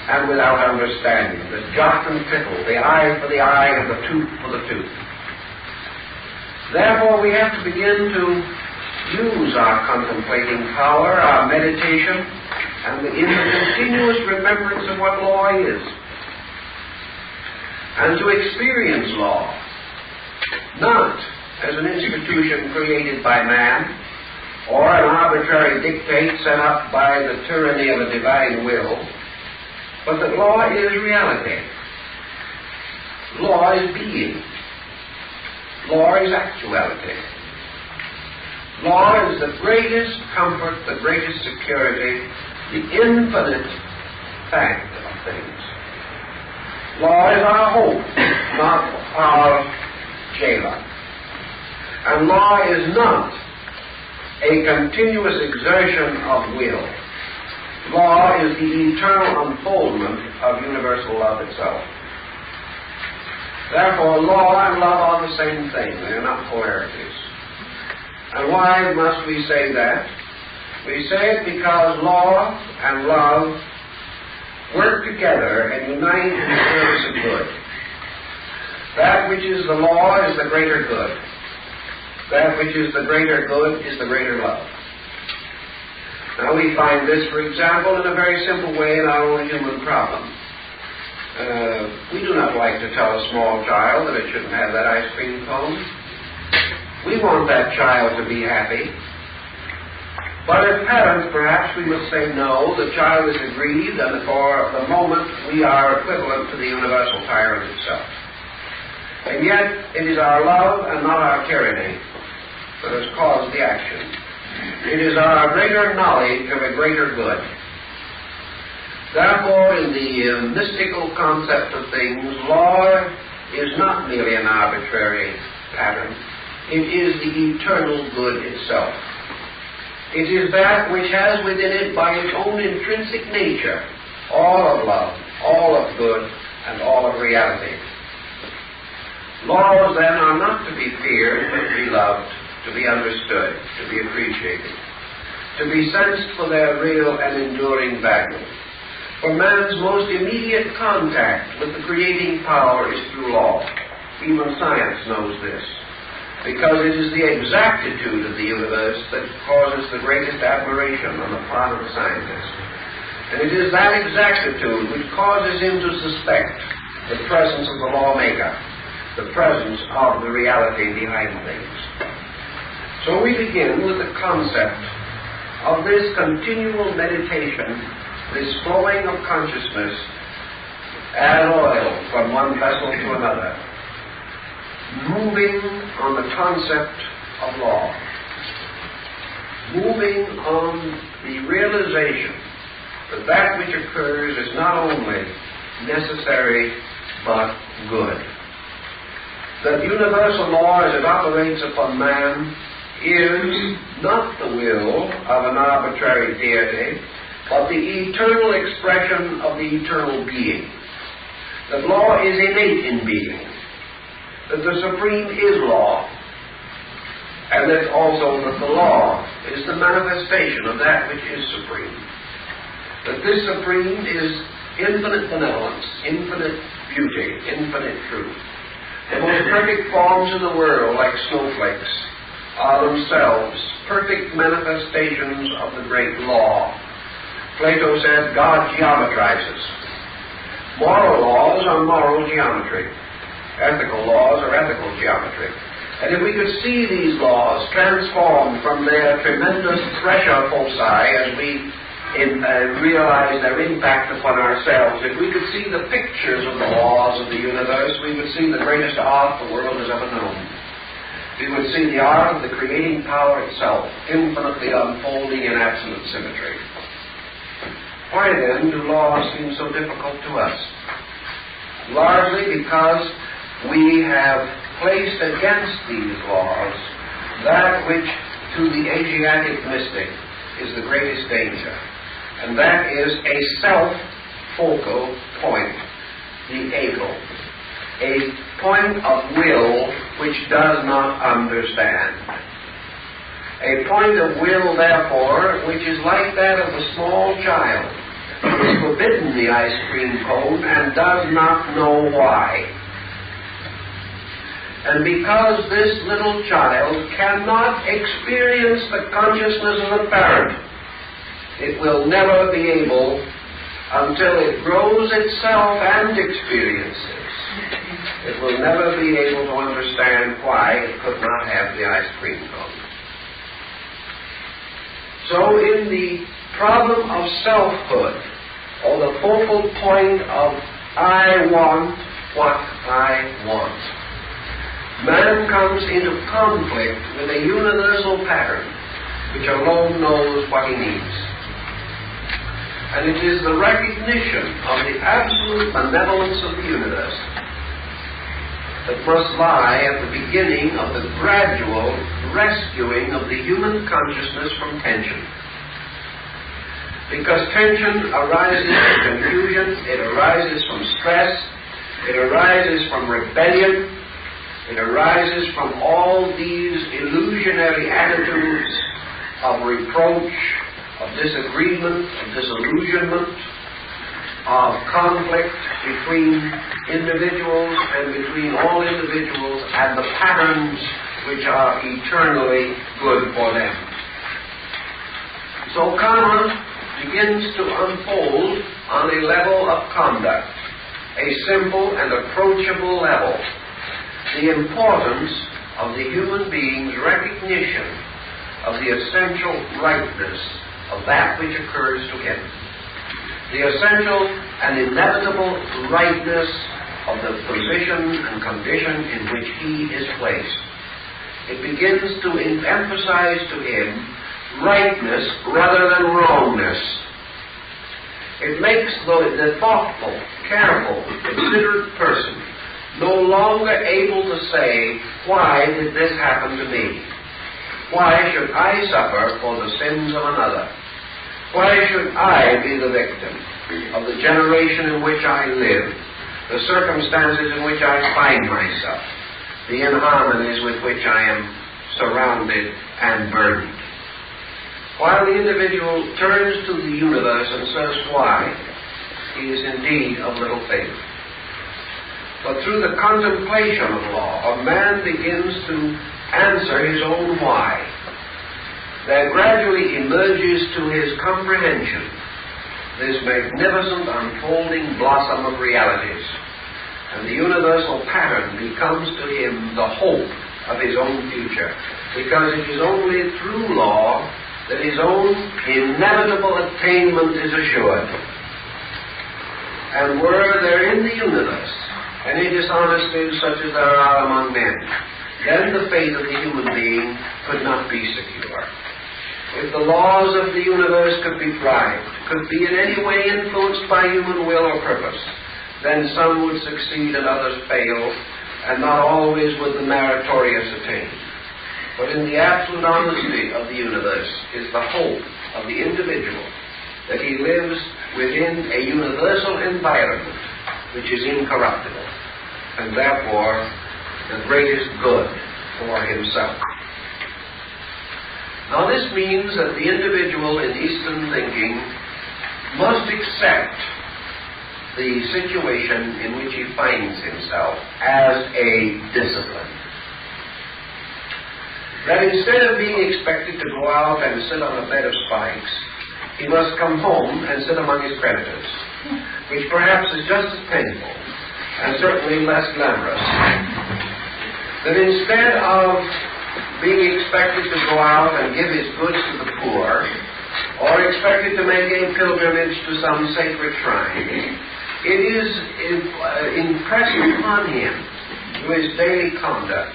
Speaker 1: and without understanding. The jot and tittle, the eye for the eye, and the tooth for the tooth. Therefore, we have to begin to use our contemplating power, our meditation, and in the continuous remembrance of what law is. And to experience law, not as an institution created by man, or an arbitrary dictate set up by the tyranny of a divine will, but that law is reality. Law is being. Law is actuality. Law is the greatest comfort, the greatest security, the infinite fact of things. Law is our hope, not our Selah. And law is not a continuous exertion of will. Law is the eternal unfoldment of universal love itself. Therefore, law and love are the same thing. They are not polarities. And why must we say that? We say it because law and love work together and unite in the service of good. That which is the law is the greater good. That which is the greater good is the greater love. Now we find this, for example, in a very simple way in our own human problem. We do not like to tell a small child that it shouldn't have that ice cream cone. We want that child to be happy. But as parents, perhaps we must say no, the child is aggrieved, and for the moment we are equivalent to the universal tyrant itself. And yet it is our love and not our tyranny that has caused the action. It is our greater knowledge of a greater good. Therefore, in the mystical concept of things, law is not merely an arbitrary pattern. It is the eternal good itself. It is that which has within it, by its own intrinsic nature, all of love, all of good, and all of reality. Laws, then, are not to be feared, but to be loved, to be understood, to be appreciated, to be sensed for their real and enduring value. For man's most immediate contact with the creating power is through law. Even science knows this, because it is the exactitude of the universe that causes the greatest admiration on the part of the scientist. And it is that exactitude which causes him to suspect the presence of the lawmaker, the presence of the reality behind things. So we begin with the concept of this continual meditation, this flowing of consciousness as oil from one vessel to another, moving on the concept of law, moving on the realization that that which occurs is not only necessary but good. That universal law as it operates upon man is not the will of an arbitrary deity, but the eternal expression of the eternal being. That law is innate in being. That the supreme is law. And that also that the law is the manifestation of that which is supreme. That this supreme is infinite benevolence, infinite beauty, infinite truth. The most perfect forms in the world, like snowflakes, are themselves perfect manifestations of the great law. Plato said God geometrizes. Moral laws are moral geometry. Ethical laws are ethical geometry. And if we could see these laws transformed from their tremendous pressure foci as we realize their impact upon ourselves, if we could see the pictures of the laws of the universe, we would see the greatest art the world has ever known. We would see the art of the creating power itself, infinitely unfolding in absolute symmetry. Why then do laws seem so difficult to us? Largely because we have placed against these laws that which to the Asiatic mystic is the greatest danger, and that is a self-focal point, the ego, a point of will which does not understand. A point of will, therefore, which is like that of a small child who is forbidden the ice cream cone and does not know why. And because this little child cannot experience the consciousness of a parent, it will never be able until it grows itself and experiences. It will never be able to understand why it could not have the ice cream cone. So in the problem of selfhood, or the focal point of I want what I want, man comes into conflict with a universal pattern which alone knows what he needs. And it is the recognition of the absolute benevolence of the universe that must lie at the beginning of the gradual rescuing of the human consciousness from tension. Because tension arises from confusion, it arises from stress, it arises from rebellion, it arises from all these illusionary attitudes of reproach, of disagreement, of disillusionment, of conflict between individuals and between all individuals, and the patterns which are eternally good for them. So karma begins to unfold on a level of conduct, a simple and approachable level. The importance of the human being's recognition of the essential rightness of that which occurs to him. The essential and inevitable rightness of the position and condition in which he is placed. It begins to emphasize to him rightness rather than wrongness. It makes the thoughtful, careful, considerate person no longer able to say, why did this happen to me? Why should I suffer for the sins of another? Why should I be the victim of the generation in which I live, the circumstances in which I find myself, the inharmonies with which I am surrounded and burdened? While the individual turns to the universe and says why, he is indeed of little faith. But through the contemplation of law, a man begins to answer his own why. There gradually emerges to his comprehension this magnificent unfolding blossom of realities, and the universal pattern becomes to him the hope of his own future, because it is only through law that his own inevitable attainment is assured. And were there in the universe any dishonesties such as there are among men, then the fate of the human being could not be secure. If the laws of the universe could be bribed, could be in any way influenced by human will or purpose, then some would succeed and others fail, and not always would the meritorious attain. But in the absolute honesty of the universe is the hope of the individual that he lives within a universal environment which is incorruptible, and therefore the greatest good for himself. Now this means that the individual in Eastern thinking must accept the situation in which he finds himself as a discipline. That instead of being expected to go out and sit on a bed of spikes, he must come home and sit among his creditors, which perhaps is just as painful and certainly less glamorous. That instead of being expected to go out and give his goods to the poor, or expected to make a pilgrimage to some sacred shrine, it is impressed upon him through his daily conduct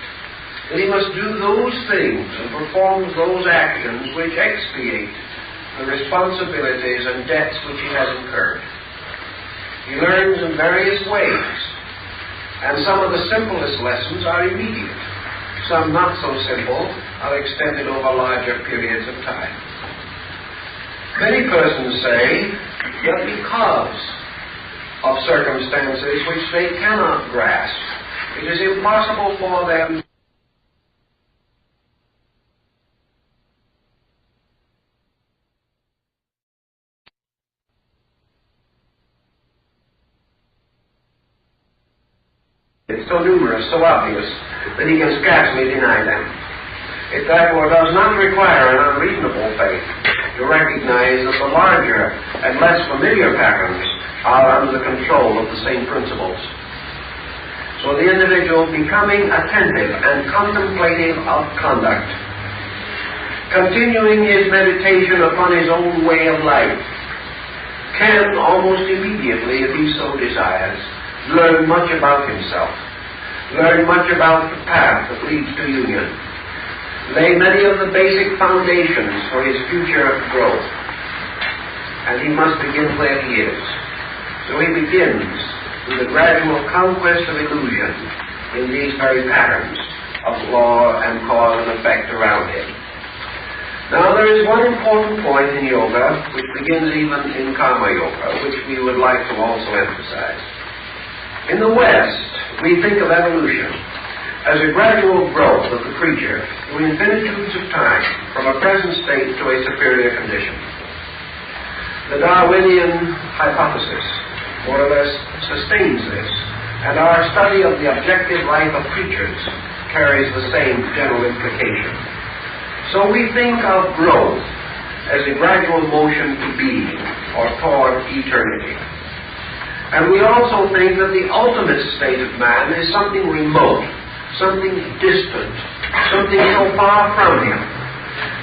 Speaker 1: that he must do those things and perform those actions which expiate the responsibilities and debts which he has incurred. He learns in various ways, and some of the simplest lessons are immediate. Some not so simple are extended over larger periods of time. Many persons say that because of circumstances which they cannot grasp, it is impossible for them . It's so numerous, so obvious, that he can scarcely deny them. It therefore does not require an unreasonable faith to recognize that the larger and less familiar patterns are under the control of the same principles. So the individual becoming attentive and contemplative of conduct, continuing his meditation upon his own way of life, can almost immediately, if he so desires, learn much about himself, learn much about the path that leads to union, lay many of the basic foundations for his future growth. And he must begin where he is. So he begins with the gradual conquest of illusion, in these very patterns of law and cause and effect around him. Now, there is one important point in yoga, which begins even in Karma Yoga, which we would like to also emphasize. In the West, we think of evolution as a gradual growth of the creature through infinitudes of time, from a present state to a superior condition. The Darwinian hypothesis more or less sustains this, and our study of the objective life of creatures carries the same general implication. So we think of growth as a gradual motion to being or toward eternity. And we also think that the ultimate state of man is something remote, something distant, something so far from him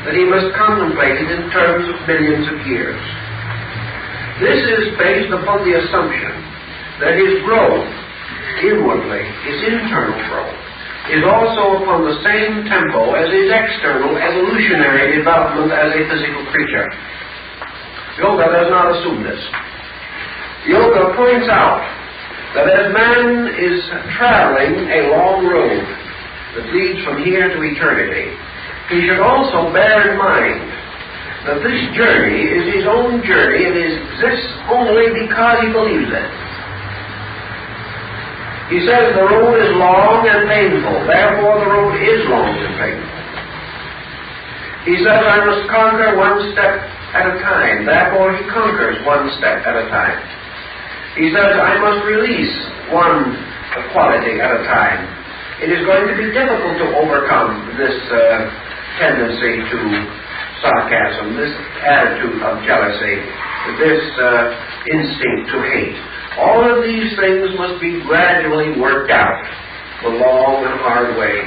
Speaker 1: that he must contemplate it in terms of millions of years. This is based upon the assumption that his growth inwardly, his internal growth, is also upon the same tempo as his external evolutionary development as a physical creature. Yoga does not assume this. Yoga points out that as man is traveling a long road that leads from here to eternity, he should also bear in mind that this journey is his own journey and exists only because he believes it. He says the road is long and painful, therefore the road is long and painful. He says I must conquer one step at a time, therefore he conquers one step at a time. He says I must release one quality at a time. It is going to be difficult to overcome this tendency to sarcasm, this attitude of jealousy, this instinct to hate. All of these things must be gradually worked out the long and hard way.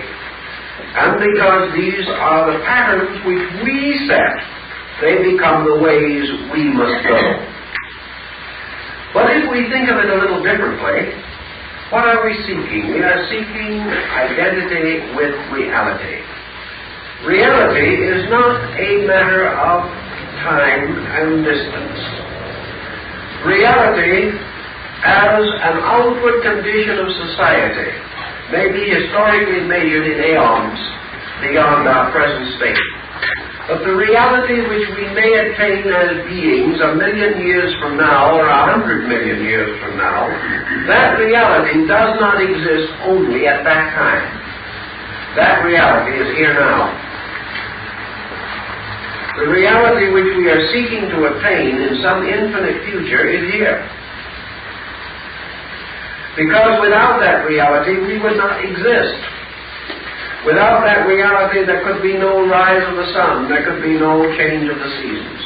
Speaker 1: And because these are the patterns which we set, they become the ways we must go. But if we think of it a little differently, what are we seeking? We are seeking identity with reality. Reality is not a matter of time and distance. Reality, as an outward condition of society, may be historically measured in aeons beyond our present state. But the reality which we may attain as beings a million years from now or 100 million years from now, that reality does not exist only at that time. That reality is here now. The reality which we are seeking to attain in some infinite future is here. Because without that reality, we would not exist. Without that reality, there could be no rise of the sun, there could be no change of the seasons.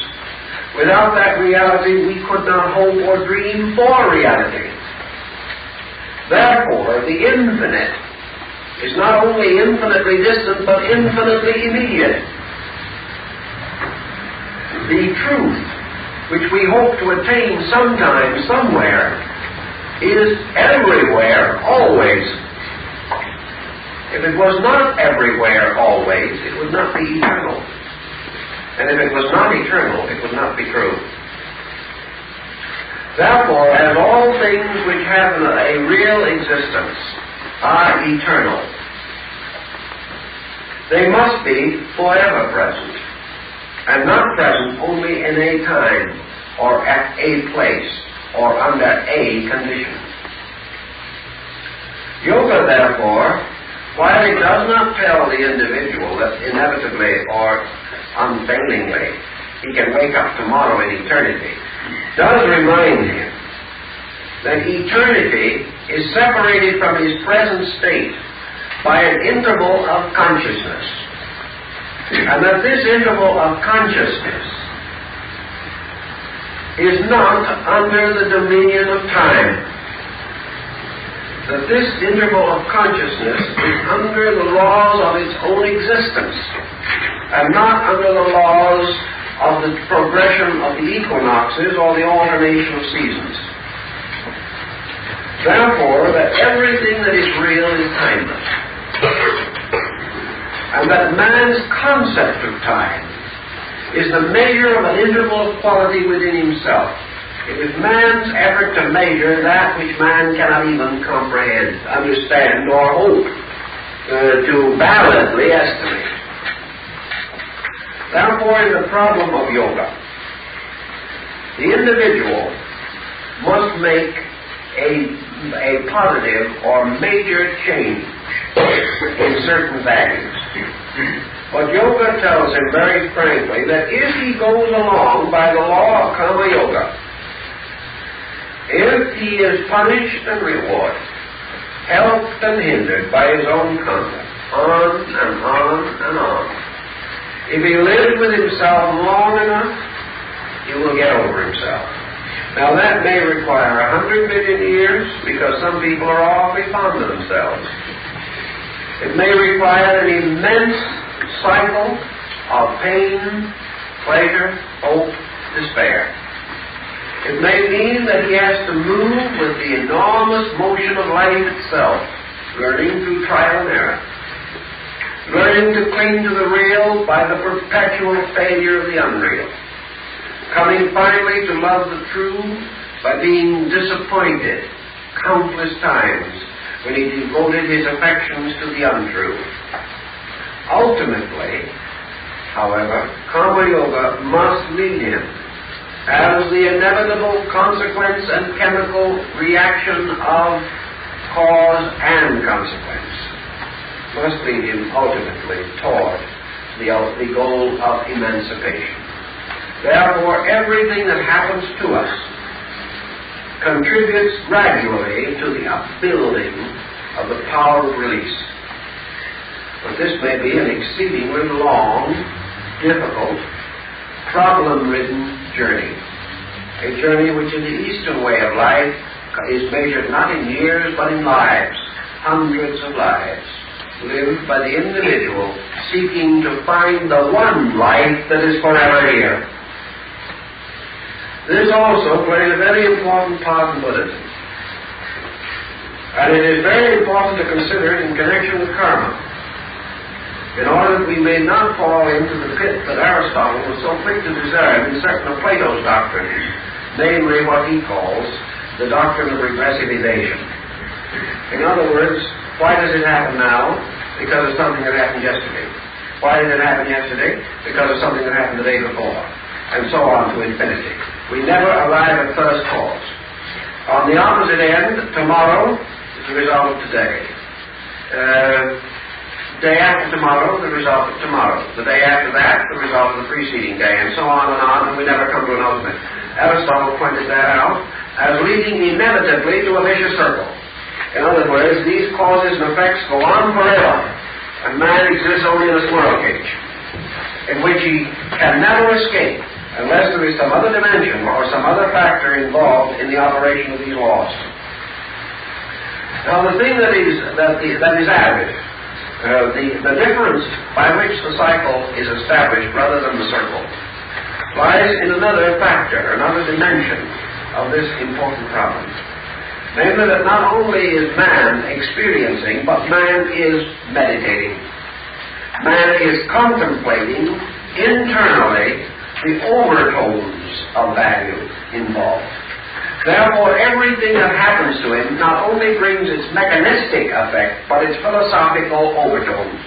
Speaker 1: Without that reality, we could not hope or dream for reality. Therefore, the infinite is not only infinitely distant, but infinitely immediate. The truth, which we hope to attain sometime, somewhere, is everywhere, always. If it was not everywhere, always, it would not be eternal. And if it was not eternal, it would not be true. Therefore, as all things which have a real existence are eternal, they must be forever present, and not present only in a time, or at a place, or under a condition. Yoga, therefore, while it does not tell the individual that inevitably or unfailingly he can wake up tomorrow in eternity, does remind him that eternity is separated from his present state by an interval of consciousness, and that this interval of consciousness is not under the dominion of time. That this interval of consciousness is under the laws of its own existence, and not under the laws of the progression of the equinoxes or the alternation of seasons. Therefore, that everything that is real is timeless, and that man's concept of time is the measure of an interval of quality within himself,
Speaker 2: It is man's effort to measure that which man cannot even comprehend, understand, or hope to validly estimate. Therefore, in the problem of yoga, the individual must make a positive or major change in certain values. But yoga tells him very frankly that if he goes along by the law of Karma Yoga, if he is punished and rewarded, helped and hindered by his own conduct, on and on and on, if he lives with himself long enough, he will get over himself. Now that may require 100 million years, because some people are awfully fond of themselves. It may require an immense cycle of pain, pleasure, hope, despair. It may mean that he has to move with the enormous motion of life itself, learning through trial and error, learning to cling to the real by the perpetual failure of the unreal, coming finally to love the true by being disappointed countless times when he devoted his affections to the untrue. Ultimately, however, Karma Yoga must lead him, as the inevitable consequence and chemical reaction of cause and consequence, must lead him ultimately toward the goal of emancipation. Therefore, everything that happens to us contributes gradually to the upbuilding of the power of release. But this may be an exceedingly long, difficult, problem-ridden journey. A journey which in the Eastern way of life is measured not in years but in lives, hundreds of lives, lived by the individual seeking to find the one life that is forever here. This also plays a very important part in Buddhism. And it is very important to consider it in connection with karma, in order that we may not fall into the pit that Aristotle was so quick to deserve in certain of Plato's doctrines, namely what he calls the doctrine of regressive evasion. In other words, why does it happen now? Because of something that happened yesterday. Why did it happen yesterday? Because of something that happened the day before. And so on to infinity. We never arrive at first cause. On the opposite end, tomorrow is the result of today. Day after tomorrow, the result of tomorrow. The day after that, the result of the preceding day, and so on, and we never come to an ultimate. Aristotle pointed that out as leading inevitably to a vicious circle. In other words, these causes and effects go on forever, and man exists only in a squirrel cage, in which he can never escape unless there is some other dimension or some other factor involved in the operation of these laws. Now, the thing that is added, the difference by which the cycle is established rather than the circle, lies in another factor, another dimension of this important problem. Namely, that not only is man experiencing, but man is meditating. Man is contemplating internally the overtones of value involved. Therefore, everything that happens to him not only brings its mechanistic effect, but its philosophical overtones.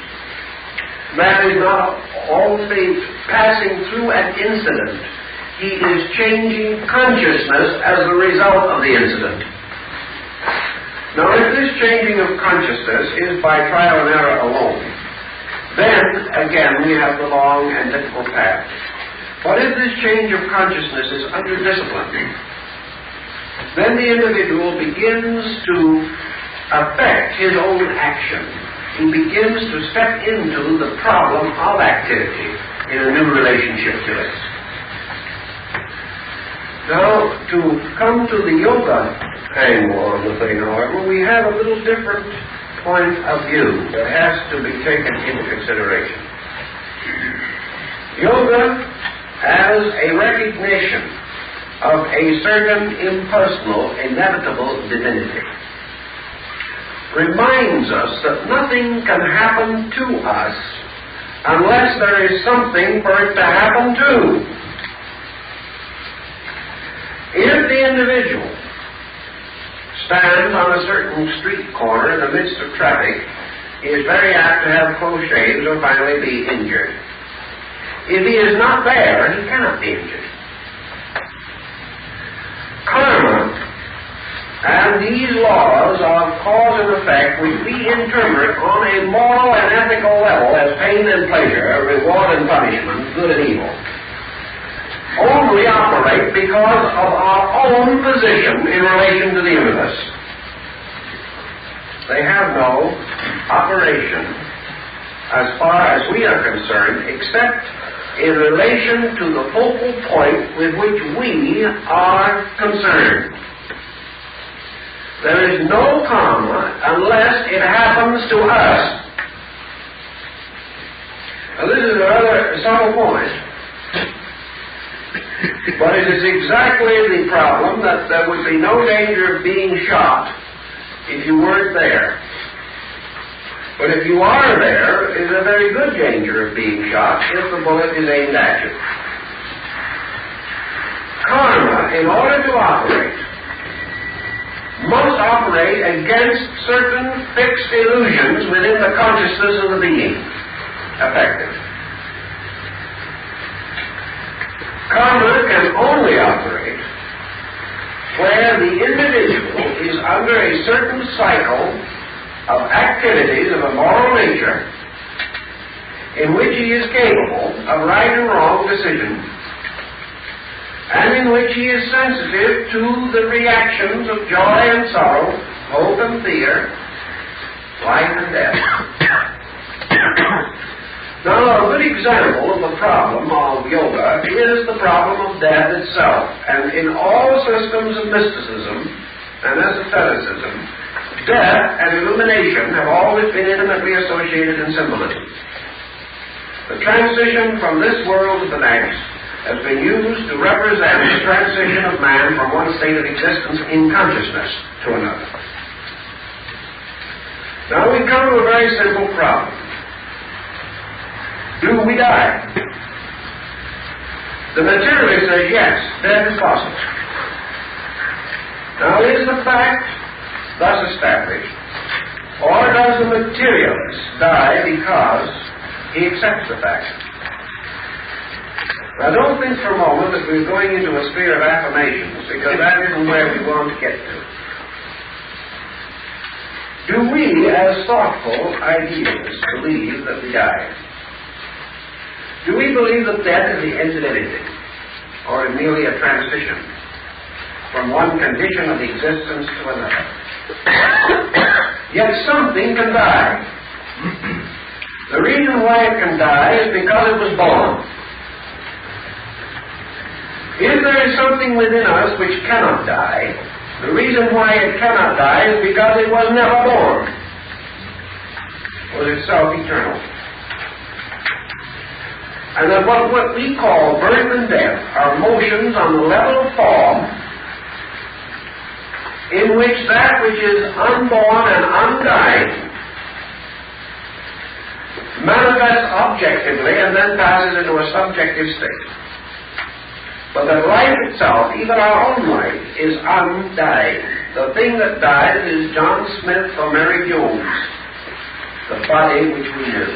Speaker 2: Man is not only passing through an incident, he is changing consciousness as a result of the incident. Now, if this changing of consciousness is by trial and error alone, then, again, we have the long and difficult path. But if this change of consciousness is under discipline, then the individual begins to affect his own action. He begins to step into the problem of activity in a new relationship to it. Now, to come to the yoga angle on the thing, however, we have a little different point of view that has to be taken into consideration. Yoga, as a recognition of a certain impersonal, inevitable divinity, reminds us that nothing can happen to us unless there is something for it to happen to. If the individual stands on a certain street corner in the midst of traffic, he is very apt to have close shaves or finally be injured. If he is not there, he cannot be injured. Karma and these laws of cause and effect, which we interpret on a moral and ethical level as pain and pleasure, reward and punishment, good and evil, only operate because of our own position in relation to the universe. They have no operation, as far as we are concerned, except in relation to the focal point with which we are concerned. There is no karma unless it happens to us. Now this is a rather subtle point, but it is exactly the problem that there would be no danger of being shot if you weren't there. But if you are there, there is a very good danger of being shot if the bullet is aimed at you. Karma, in order to operate, must operate against certain fixed illusions within the consciousness of the being affected. Karma can only operate where the individual is under a certain cycle of activities of a moral nature in which he is capable of right and wrong decision, and in which he is sensitive to the reactions of joy and sorrow, hope and fear, life and death. Now, a good example of the problem of yoga is the problem of death itself. And in all systems of mysticism and esotericism, death and illumination have always been intimately associated in symbolism. The transition from this world to the next has been used to represent the transition of man from one state of existence in consciousness to another. Now we come to a very simple problem. Do we die? The materialist says yes, death is possible. Now is the fact thus established, or does the materialist die because he accepts the fact? Now don't think for a moment that we're going into a sphere of affirmations, because that isn't where we want to get to. Do we, as thoughtful idealists, believe that we die? Do we believe that death is the end of everything, or is merely a transition from one condition of existence to another? Yet something can die. The reason why it can die is because it was born. If there is something within us which cannot die, the reason why it cannot die is because it was never born. It was itself eternal. And that what we call birth and death are motions on the level of form in which that which is unborn and undying manifests objectively and then passes into a subjective state. But that life itself, even our own life, is undying. The thing that dies is John Smith or Mary Jones, the body which we knew.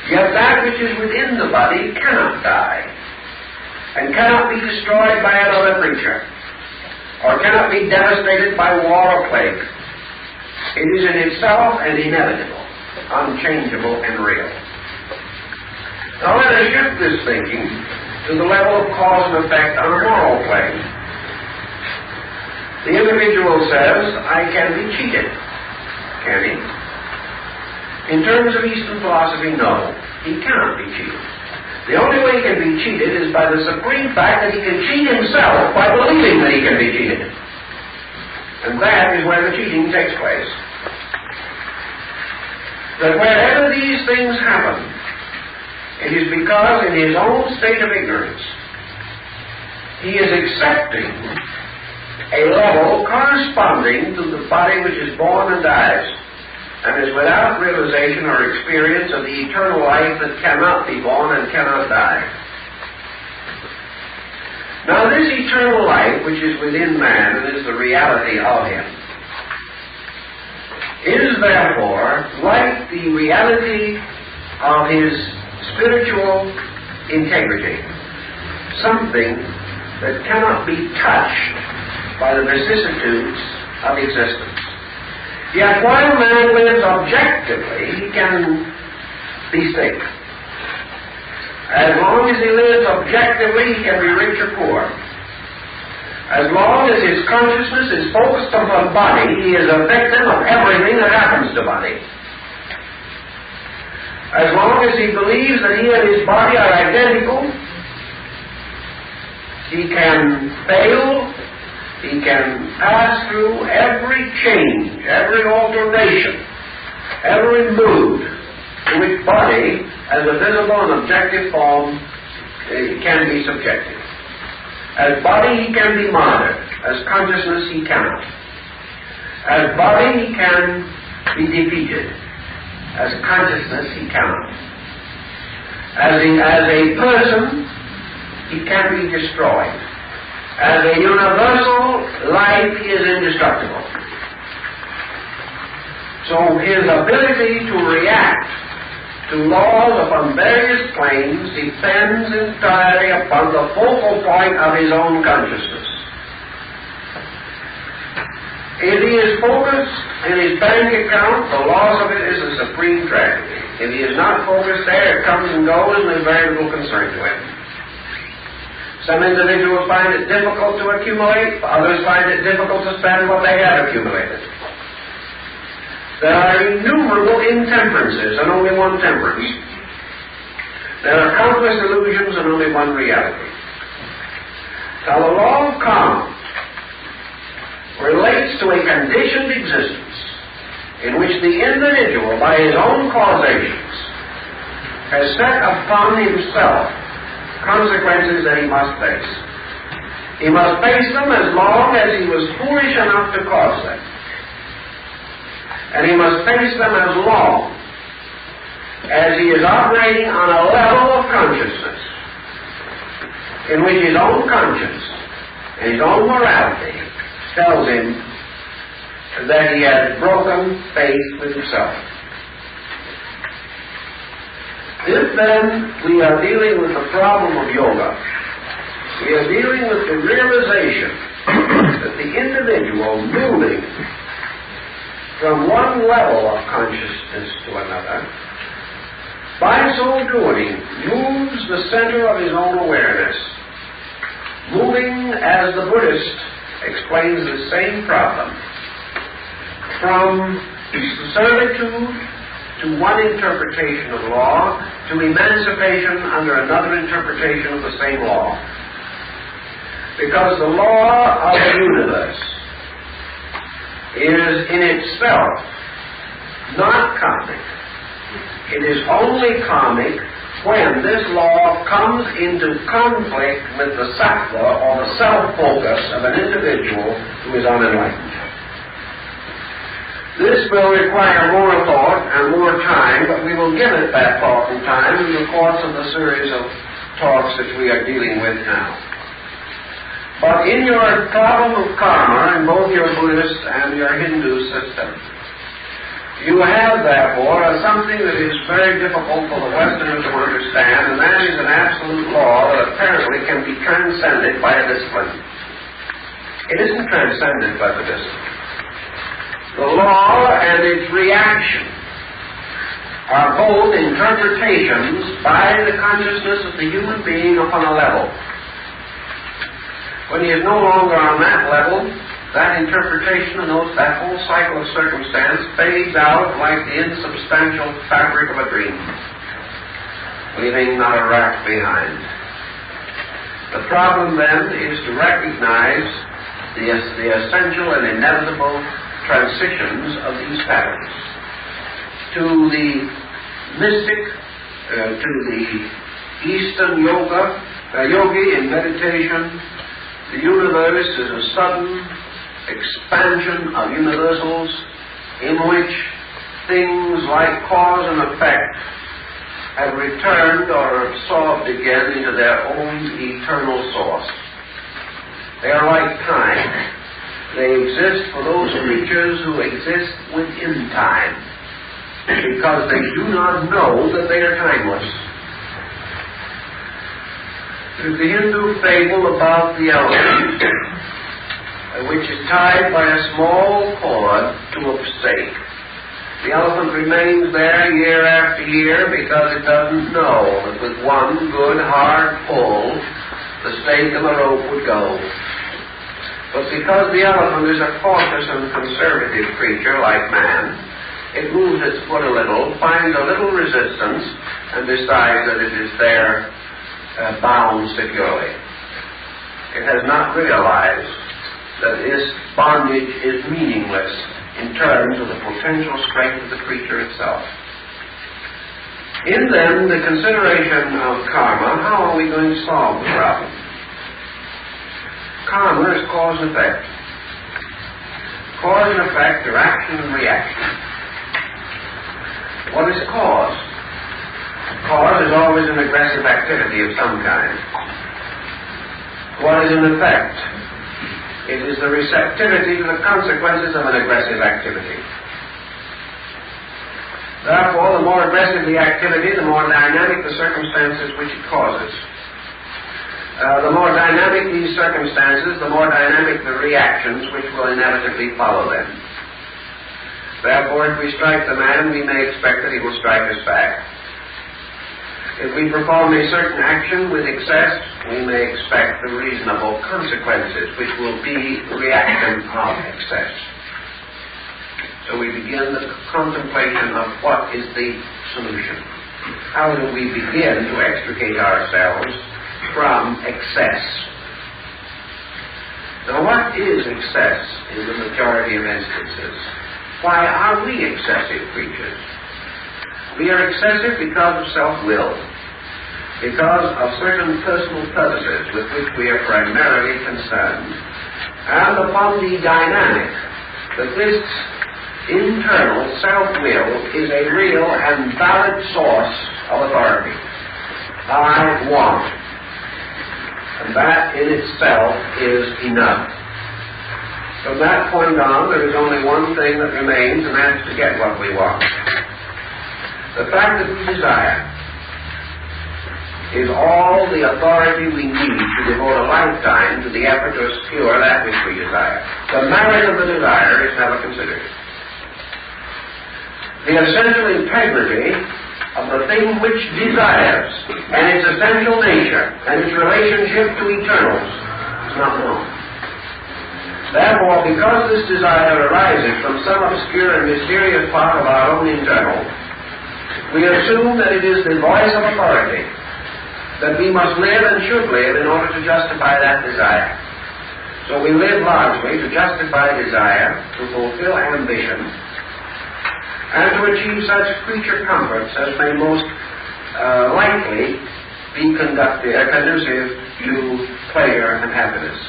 Speaker 2: Yet that which is within the body cannot die, and cannot be destroyed by another creature, or cannot be devastated by war or plague. It is in itself and inevitable, unchangeable and real. Now let us shift this thinking to the level of cause and effect on a moral plane. The individual says, I can be cheated. Can he? In terms of Eastern philosophy, no. He cannot be cheated. The only way he can be cheated is by the supreme fact that he can cheat himself by believing that he can be cheated. And that is where the cheating takes place. That wherever these things happen, it is because in his own state of ignorance, he is accepting a level corresponding to the body which is born and dies, and is without realization or experience of the eternal life that cannot be born and cannot die. Now this eternal life which is within man and is the reality of him is therefore like the reality of his spiritual integrity, something that cannot be touched by the vicissitudes of existence. Yet while man lives objectively, he can be safe. As long as he lives objectively, he can be rich or poor. As long as his consciousness is focused upon body, he is a victim of everything that happens to body. As long as he believes that he and his body are identical, he can fail, he can pass through every change, every alteration, every mood to which body, as a visible and objective form, can be subjected. As body he can be martyred, as consciousness he cannot. As body he can be defeated, as consciousness he cannot. As a person he can be destroyed. As a universal life he is indestructible. So his ability to react to laws upon various planes depends entirely upon the focal point of his own consciousness. If he is focused in his bank account, the loss of it is a supreme tragedy. If he is not focused there, it comes and goes and is very little concern to him. Some individuals find it difficult to accumulate, others find it difficult to spend what they have accumulated. There are innumerable intemperances and only one temperance. There are countless illusions and only one reality. Now the law of karma relates to a conditioned existence in which the individual, by his own causations, has set upon himself consequences that he must face. He must face them as long as he was foolish enough to cause them. And he must face them as long as he is operating on a level of consciousness in which his own conscience and his own morality tells him that he has broken faith with himself. If then we are dealing with the problem of yoga, we are dealing with the realization that the individual moving from one level of consciousness to another, by so doing, moves the center of his own awareness, moving, as the Buddhist explains the same problem, from servitude to one interpretation of law to emancipation under another interpretation of the same law. Because the law of the universe is in itself not karmic. It is only karmic when this law comes into conflict with the sattva or the self-focus of an individual who is unenlightened. This will require more thought and more time, but we will give it that thought and time in the course of the series of talks that we are dealing with now. But in your problem of karma, in both your Buddhist and your Hindu system, you have, therefore, something that is very difficult for the Westerners to understand, and that is an absolute law that apparently can be transcended by a discipline. It isn't transcended by the discipline. The law and its reaction are both interpretations by the consciousness of the human being upon a level. When he is no longer on that level, that interpretation and that whole cycle of circumstance fades out like the insubstantial fabric of a dream, leaving not a raft behind. The problem then is to recognize the essential and inevitable transitions of these patterns. To the mystic, to the Eastern yogi in meditation, the universe is a sudden expansion of universals in which things like cause and effect have returned or absorbed again into their own eternal source. They are like time. They exist for those creatures who exist within time, because they do not know that they are timeless. There's the Hindu fable about the elephant, which is tied by a small cord to a stake. The elephant remains there year after year because it doesn't know that with one good hard pull, the stake and the rope would go. But because the elephant is a cautious and conservative creature like man, it moves its foot a little, finds a little resistance, and decides that it is there bound securely. It has not realized that this bondage is meaningless in terms of the potential strength of the creature itself. In then, the consideration of karma, how are we going to solve the problem? Karma is cause and effect. Cause and effect are action and reaction. What is cause? Cause is always an aggressive activity of some kind. What is an effect? It is the receptivity to the consequences of an aggressive activity. Therefore, the more aggressive the activity, the more dynamic the circumstances which it causes. The more dynamic these circumstances, the more dynamic the reactions which will inevitably follow them. Therefore, if we strike the man, we may expect that he will strike us back. If we perform a certain action with excess, we may expect the reasonable consequences, which will be reaction of excess. So we begin the contemplation of what is the solution. How do we begin to extricate ourselves from excess? Now, what is excess in the majority of instances? Why are we excessive creatures? We are excessive because of self-will, because of certain personal purposes with which we are primarily concerned, and upon the dynamic that this internal self-will is a real and valid source of authority. I want. And that in itself is enough. From that point on, there is only one thing that remains, and that's to get what we want. The fact that we desire is all the authority we need to devote a lifetime to the effort to secure that which we desire. The merit of the desire is never considered. The essential integrity of the thing which desires, and its essential nature, and its relationship to eternals, is not known. Therefore, because this desire arises from some obscure and mysterious part of our own internal, we assume that it is the voice of authority, that we must live and should live in order to justify that desire. So we live largely to justify desire, to fulfill ambition, and to achieve such creature comforts as may most likely be conducive to pleasure and happiness.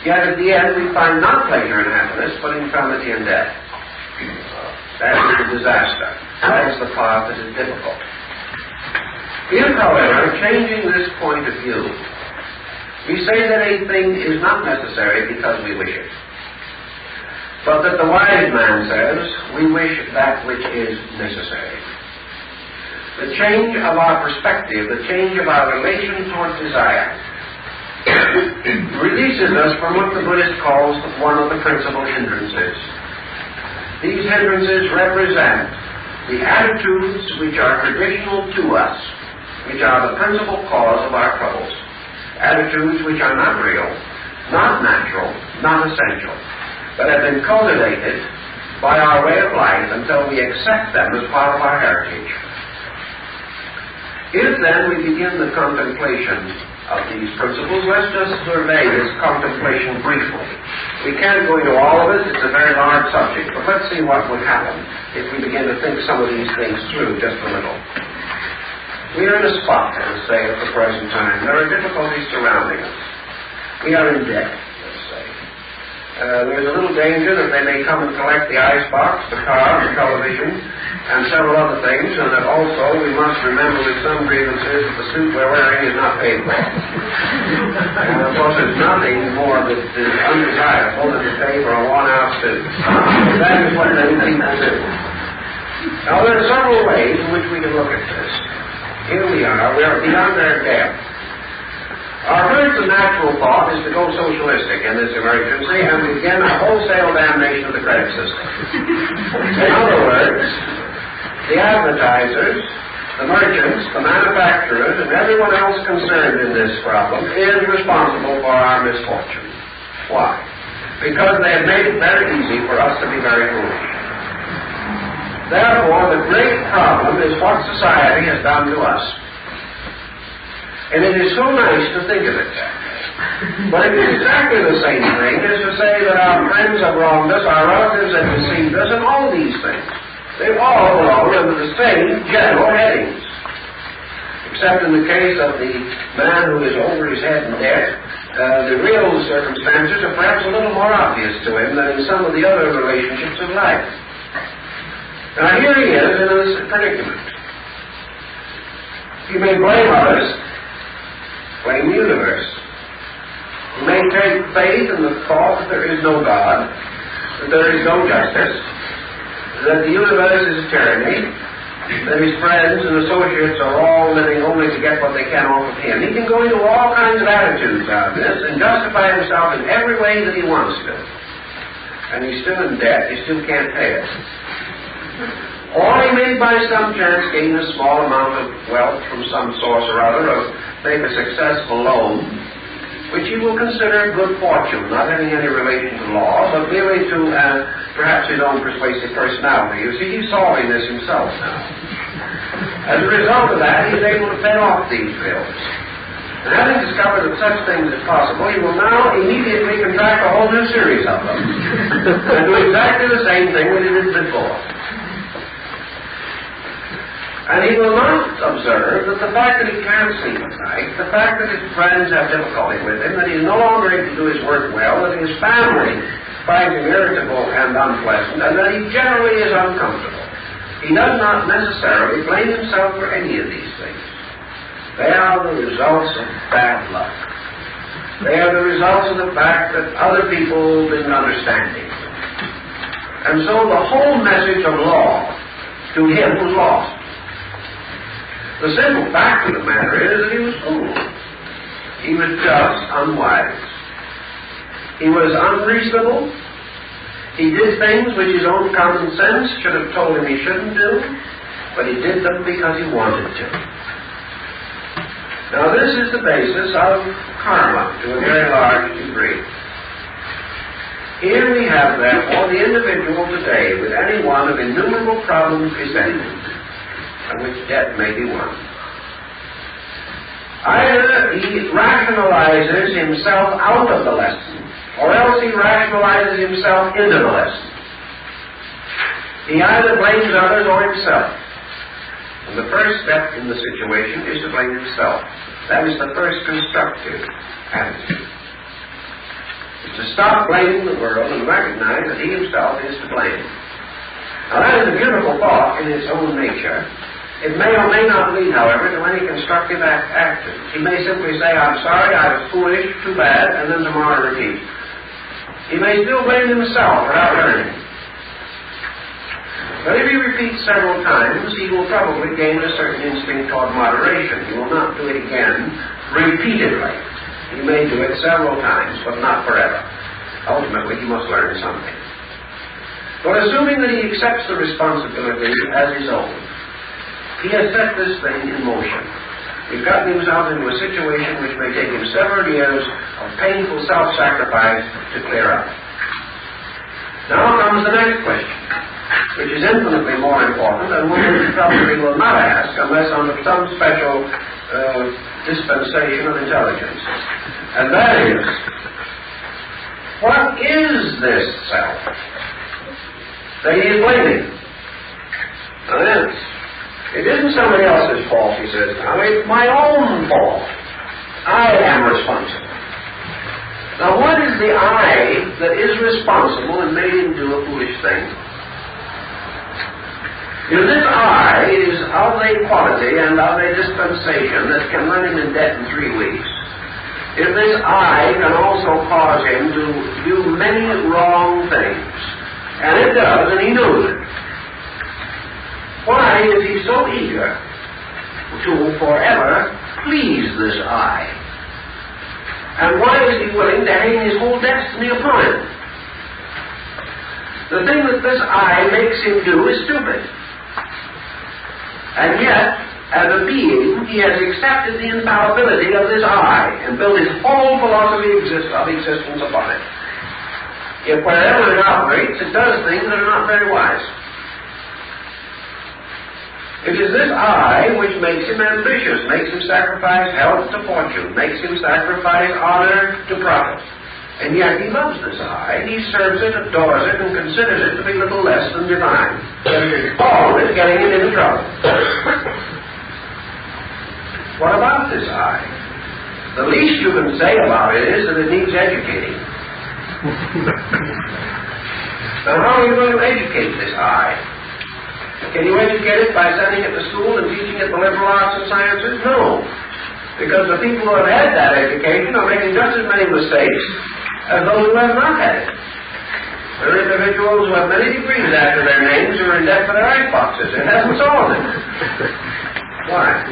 Speaker 2: Yet at the end we find not pleasure and happiness, but infirmity and death. That is the disaster. That is the part that is difficult. If, however, changing this point of view, we say that a thing is not necessary because we wish it, but that the wise man says, we wish that which is necessary. The change of our perspective, the change of our relation toward desire, releases us from what the Buddhist calls one of the principal hindrances. These hindrances represent the attitudes which are traditional to us, which are the principal cause of our troubles. Attitudes which are not real, not natural, not essential, but have been cultivated by our way of life until we accept them as part of our heritage. If then we begin the contemplation of these principles, let's just survey this contemplation briefly. We can't go into all of it, it's a very large subject, but let's see what would happen if we begin to think some of these things through just a little. We are in a spot, let us say, at the present time. There are difficulties surrounding us. We are in debt, let's say. There's a little danger that they may come and collect the icebox, the car, the television, tuition and several other things, and that also we must remember with some grievances that the suit we're wearing is not paid for. And of course there's nothing more that is undesirable than to pay for a worn-out suit. That is what many people do. Now there are several ways in which we can look at this. Here we are beyond our depth. Our first and natural thought is to go socialistic in this emergency and begin a wholesale damnation of the credit system. In other words, the advertisers, the merchants, the manufacturers, and everyone else concerned in this problem is responsible for our misfortune. Why? Because they have made it very easy for us to be very foolish. Therefore, the great problem is what society has done to us. And it is so nice to think of it. But it is exactly the same thing as to say that our friends have wronged us, our relatives have deceived us, and all these things. They all belong under the same general headings. Except in the case of the man who is over his head in debt, the real circumstances are perhaps a little more obvious to him than in some of the other relationships of life. Now here he is in this predicament. He may blame others, blame the universe. He may take faith in the thought that there is no God, that there is no justice, that the universe is a tyranny, that his friends and associates are all living only to get what they can off of him. He can go into all kinds of attitudes out of this and justify himself in every way that he wants to. And he's still in debt, he still can't pay it. Or he may by some chance gain a small amount of wealth from some source or other, or make a successful loan, which he will consider good fortune, not having any relation to law, but merely to perhaps his own persuasive personality. You see, he's solving this himself now. As a result of that, he's able to pay off these bills. And having discovered that such things are possible, he will now immediately contract a whole new series of them, and do exactly the same thing that he did before. And he will not observe that the fact that he can't sleep at night, the fact that his friends have difficulty with him, that he's no longer able to do his work well, that his family finds him irritable and unpleasant, and that he generally is uncomfortable. He does not necessarily blame himself for any of these things. They are the results of bad luck. They are the results of the fact that other people didn't understand him. And so the whole message of law to him was lost. The simple fact of the matter is that he was fooled. He was just unwise. He was unreasonable. He did things which his own common sense should have told him he shouldn't do, but he did them because he wanted to. Now this is the basis of karma to a very large degree. Here we have, therefore, the individual today with any one of innumerable problems presented, of which debt may be one. Either he rationalizes himself out of the lesson, or else he rationalizes himself into the lesson. He either blames others or himself. And the first step in the situation is to blame himself. That is the first constructive attitude. It's to stop blaming the world and recognize that he himself is to blame. Now that is a beautiful thought in its own nature. It may or may not lead, however, to any constructive action. He may simply say, I'm sorry, I was foolish, too bad, and then tomorrow repeat. He may still blame himself without learning. But if he repeats several times, he will probably gain a certain instinct toward moderation. He will not do it again repeatedly. He may do it several times, but not forever. Ultimately, he must learn something. But assuming that he accepts the responsibility as his own, he has set this thing in motion. He's gotten himself into a situation which may take him several years of painful self-sacrifice to clear up. Now comes the next question, which is infinitely more important and one which he probably will not ask unless under some special dispensation of intelligence. And that is, what is this self that he is blaming? Now then, it isn't somebody else's fault, he says now. It's my own fault. I am responsible. Now, what is the I that is responsible and made him do a foolish thing? If this I is of a quality and of a dispensation that can run him in debt in 3 weeks, if this I can also cause him to do many wrong things, and it does, and he knows it, why is he so eager to forever please this I? And why is he willing to hang his whole destiny upon it? The thing that this I makes him do is stupid. And yet, as a being, he has accepted the infallibility of this I and built his whole philosophy of existence upon it. If wherever it operates, it does things that are not very wise. It is this I which makes him ambitious, makes him sacrifice health to fortune, makes him sacrifice honor to profit. And yet he loves this I, he serves it, adores it, and considers it to be little less than divine. All is getting him into trouble. What about this I? The least you can say about it is that it needs educating. Now how are you going to educate this I? Can you educate it by sending it to school and teaching it the liberal arts and sciences? No. Because the people who have had that education are making just as many mistakes as those who have not had it. There are individuals who have many degrees after their names who are in debt for their ice boxes. It hasn't solved it. Why?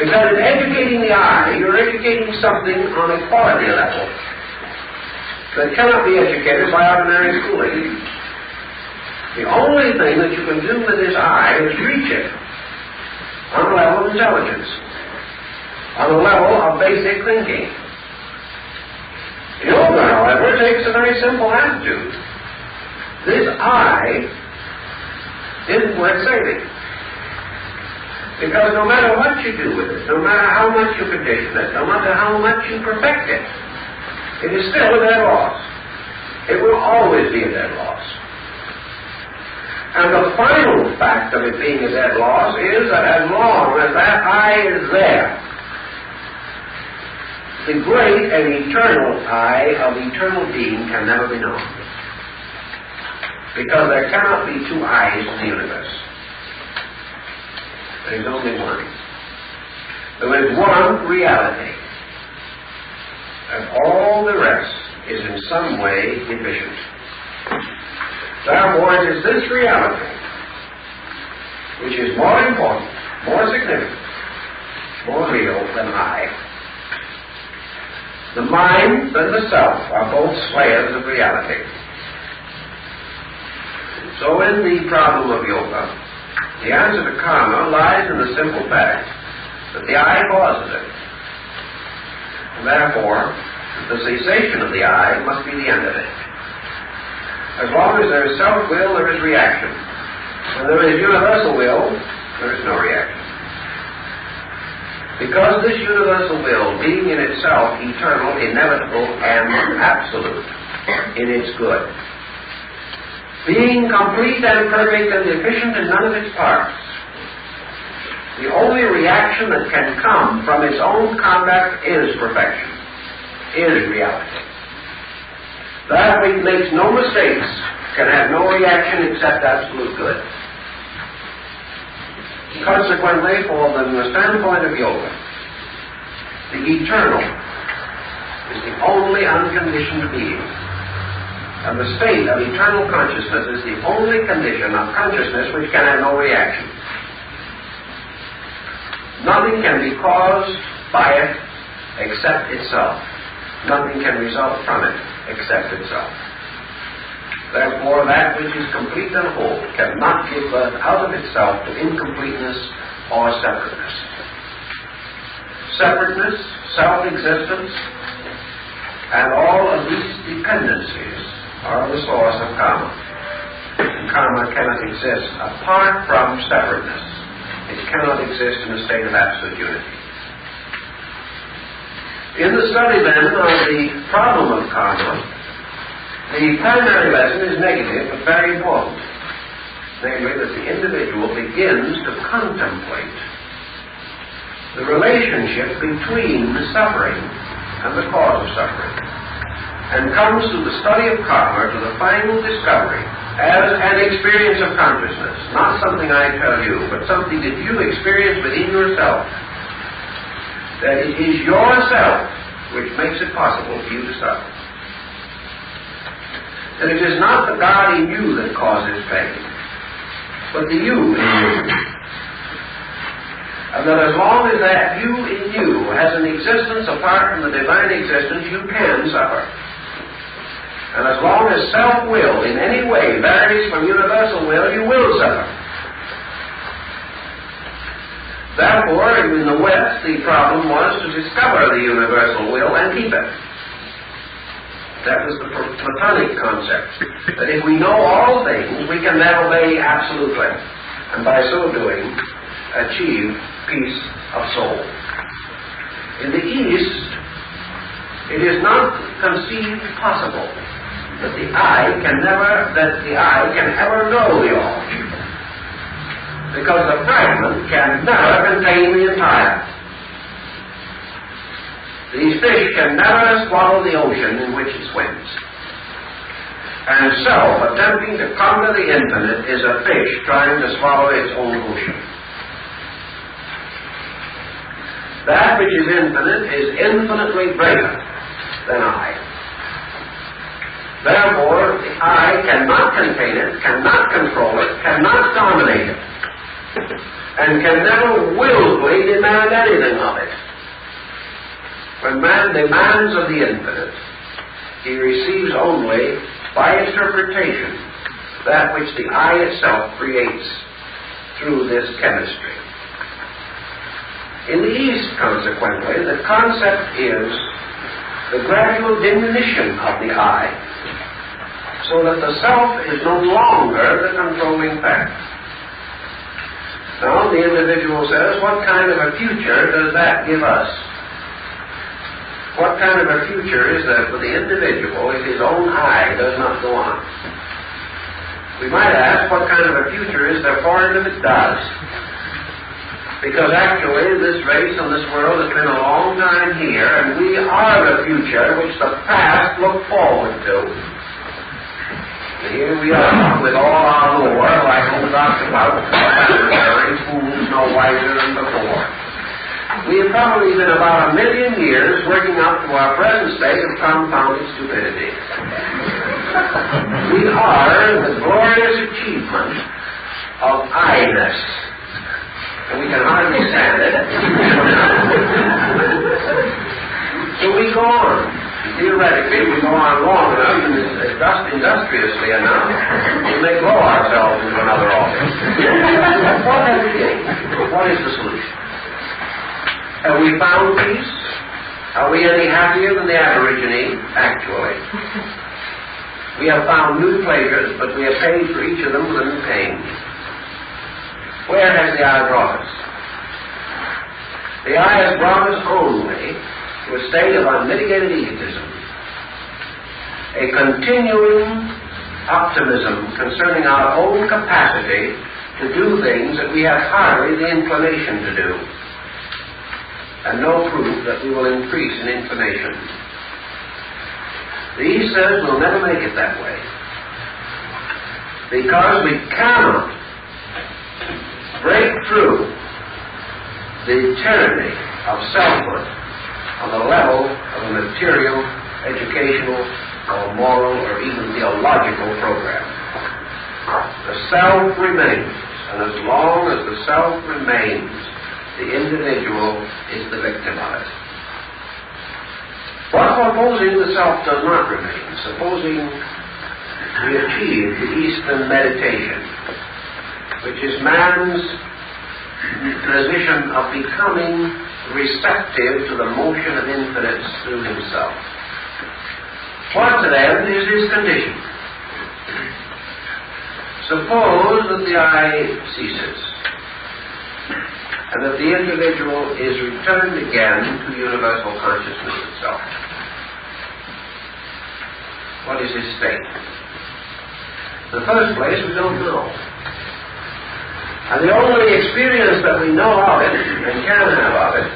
Speaker 2: Because in educating the I, you're educating something on a quality level that cannot be educated by ordinary schooling. The only thing that you can do with this I is reach it on a level of intelligence, on a level of basic thinking. Yoga, however, takes a very simple attitude. This I isn't worth saving. Because no matter what you do with it, no matter how much you condition it, no matter how much you perfect it, it is still a dead loss. It will always be a dead loss. And the final fact of it being a dead loss is that as long as that I is there, the great and eternal I of eternal being can never be known. Because there cannot be two I's in the universe. There is only one. There is one reality. And all the rest is in some way deficient. Therefore, it is this reality which is more important, more significant, more real than I. The mind and the self are both slayers of reality. So in the problem of yoga, the answer to karma lies in the simple fact that the I causes it. And therefore, the cessation of the I must be the end of it. As long as there is self-will, there is reaction. When there is universal will, there is no reaction. Because this universal will, being in itself eternal, inevitable, and absolute in its good, being complete and perfect and deficient in none of its parts, the only reaction that can come from its own conduct is perfection, is reality. That which makes no mistakes can have no reaction except absolute good. Consequently, from the standpoint of yoga, the eternal is the only unconditioned being. And the state of eternal consciousness is the only condition of consciousness which can have no reaction. Nothing can be caused by it except itself. Nothing can result from it except itself. Therefore, that which is complete and whole cannot give birth out of itself to incompleteness or separateness. Separateness, self-existence, and all of these dependencies are the source of karma. And karma cannot exist apart from separateness. It cannot exist in a state of absolute unity. In the study, then, of the problem of karma, the primary lesson is negative but very important. Namely, that the individual begins to contemplate the relationship between the suffering and the cause of suffering, and comes through the study of karma to the final discovery as an experience of consciousness, not something I tell you, but something that you experience within yourself, that it is yourself which makes it possible for you to suffer. That it is not the God in you that causes pain, but the you in you. And that as long as that you in you has an existence apart from the divine existence, you can suffer. And as long as self-will in any way varies from universal will, you will suffer. Therefore, in the West, the problem was to discover the universal will and keep it. That was the Platonic concept, that if we know all things, we can then obey absolutely, and by so doing, achieve peace of soul. In the East, it is not conceived possible that the eye can ever know the all, because the fragment can never contain the entire. These fish can never swallow the ocean in which it swims. And so, attempting to conquer the infinite is a fish trying to swallow its own ocean. That which is infinite is infinitely greater than I. Therefore, the I cannot contain it, cannot control it, cannot dominate it, and can never willfully demand anything of it. When man demands of the infinite, he receives only, by interpretation, that which the I itself creates through this chemistry. In the East, consequently, the concept is the gradual diminution of the I, so that the self is no longer the controlling factor. Now, the individual says, what kind of a future does that give us? What kind of a future is there for the individual if his own I does not go on? We might ask, what kind of a future is there for it if it does? Because actually, this race and this world has been a long time here, and we are the future which the past looked forward to. And here we are, with all our lore, like old Dr. Bouts, fools no wiser than before. We have probably been about 1 million years working up to our present state of confounded stupidity. We are the glorious achievement of I-ness. And we can hardly stand it. So we go on. Theoretically, we go on long enough and industriously enough, we may blow ourselves into another office. What have we gained? What is the solution? Have we found peace? Are we any happier than the Aborigine? Actually. We have found new pleasures, but we have paid for each of them with a new pain. Where has the eye brought us? The eye has brought us only to a state of unmitigated egotism, a continuing optimism concerning our own capacity to do things that we have hardly the inclination to do, and no proof that we will increase in inclination. The East says we'll never make it that way, because we cannot break through the tyranny of selfhood on the level of a material, educational, or moral, or even theological program. The self remains, and as long as the self remains, the individual is the victim of it. But supposing the self does not remain, supposing we achieve the Eastern meditation, which is man's position of becoming receptive to the motion of infinites through himself. What then is his condition? Suppose that the I ceases, and that the individual is returned again to universal consciousness itself. What is his state? In the first place, we don't know. And the only experience that we know of it, and can have of it,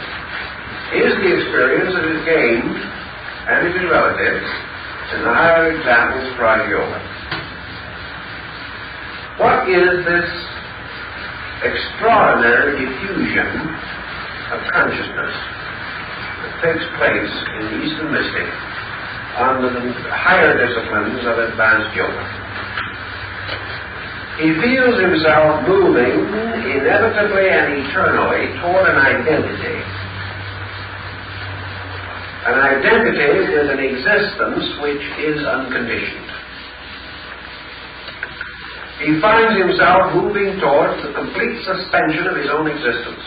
Speaker 2: is the experience that is gained, and it is relative, in the higher examples of Raj Yoga. What is this extraordinary diffusion of consciousness that takes place in the Eastern mystic under the higher disciplines of advanced yoga? He feels himself moving inevitably and eternally toward an identity. An identity with an existence which is unconditioned. He finds himself moving towards the complete suspension of his own existence.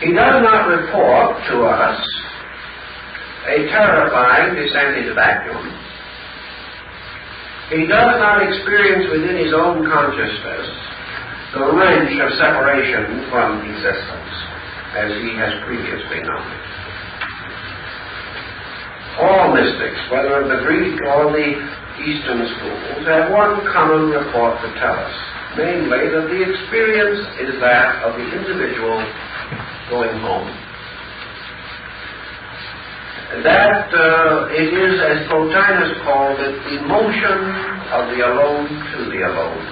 Speaker 2: He does not report to us a terrifying descent into vacuum. He does not experience within his own consciousness the wrench of separation from existence, as he has previously known it. All mystics, whether of the Greek or the Eastern schools, have one common report to tell us, namely that the experience is that of the individual going home. That it is, as Plotinus called it, the motion of the alone to the alone.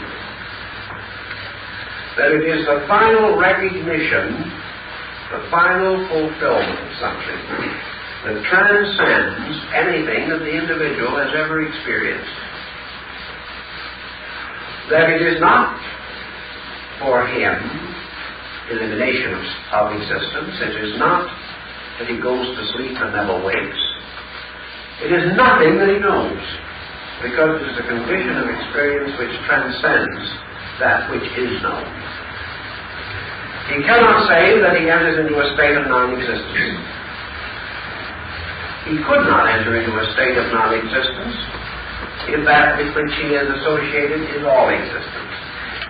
Speaker 2: That it is the final recognition, the final fulfillment of something that transcends anything that the individual has ever experienced. That it is not for him elimination of existence. It is not that he goes to sleep and never wakes. It is nothing that he knows, because it is a condition of experience which transcends that which is known. He cannot say that he enters into a state of non-existence. He could not enter into a state of non-existence if that with which he is associated is all existence.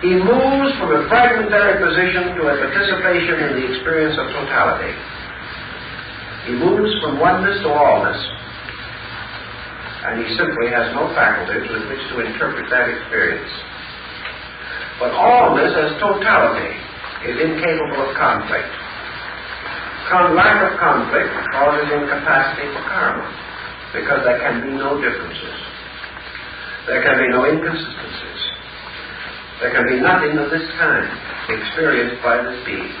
Speaker 2: He moves from a fragmentary position to a participation in the experience of totality. He moves from oneness to allness, and he simply has no faculties with which to interpret that experience. But allness as totality is incapable of conflict. Lack of conflict causes incapacity for karma, because there can be no differences. There can be no inconsistencies. There can be nothing of this kind experienced by this being.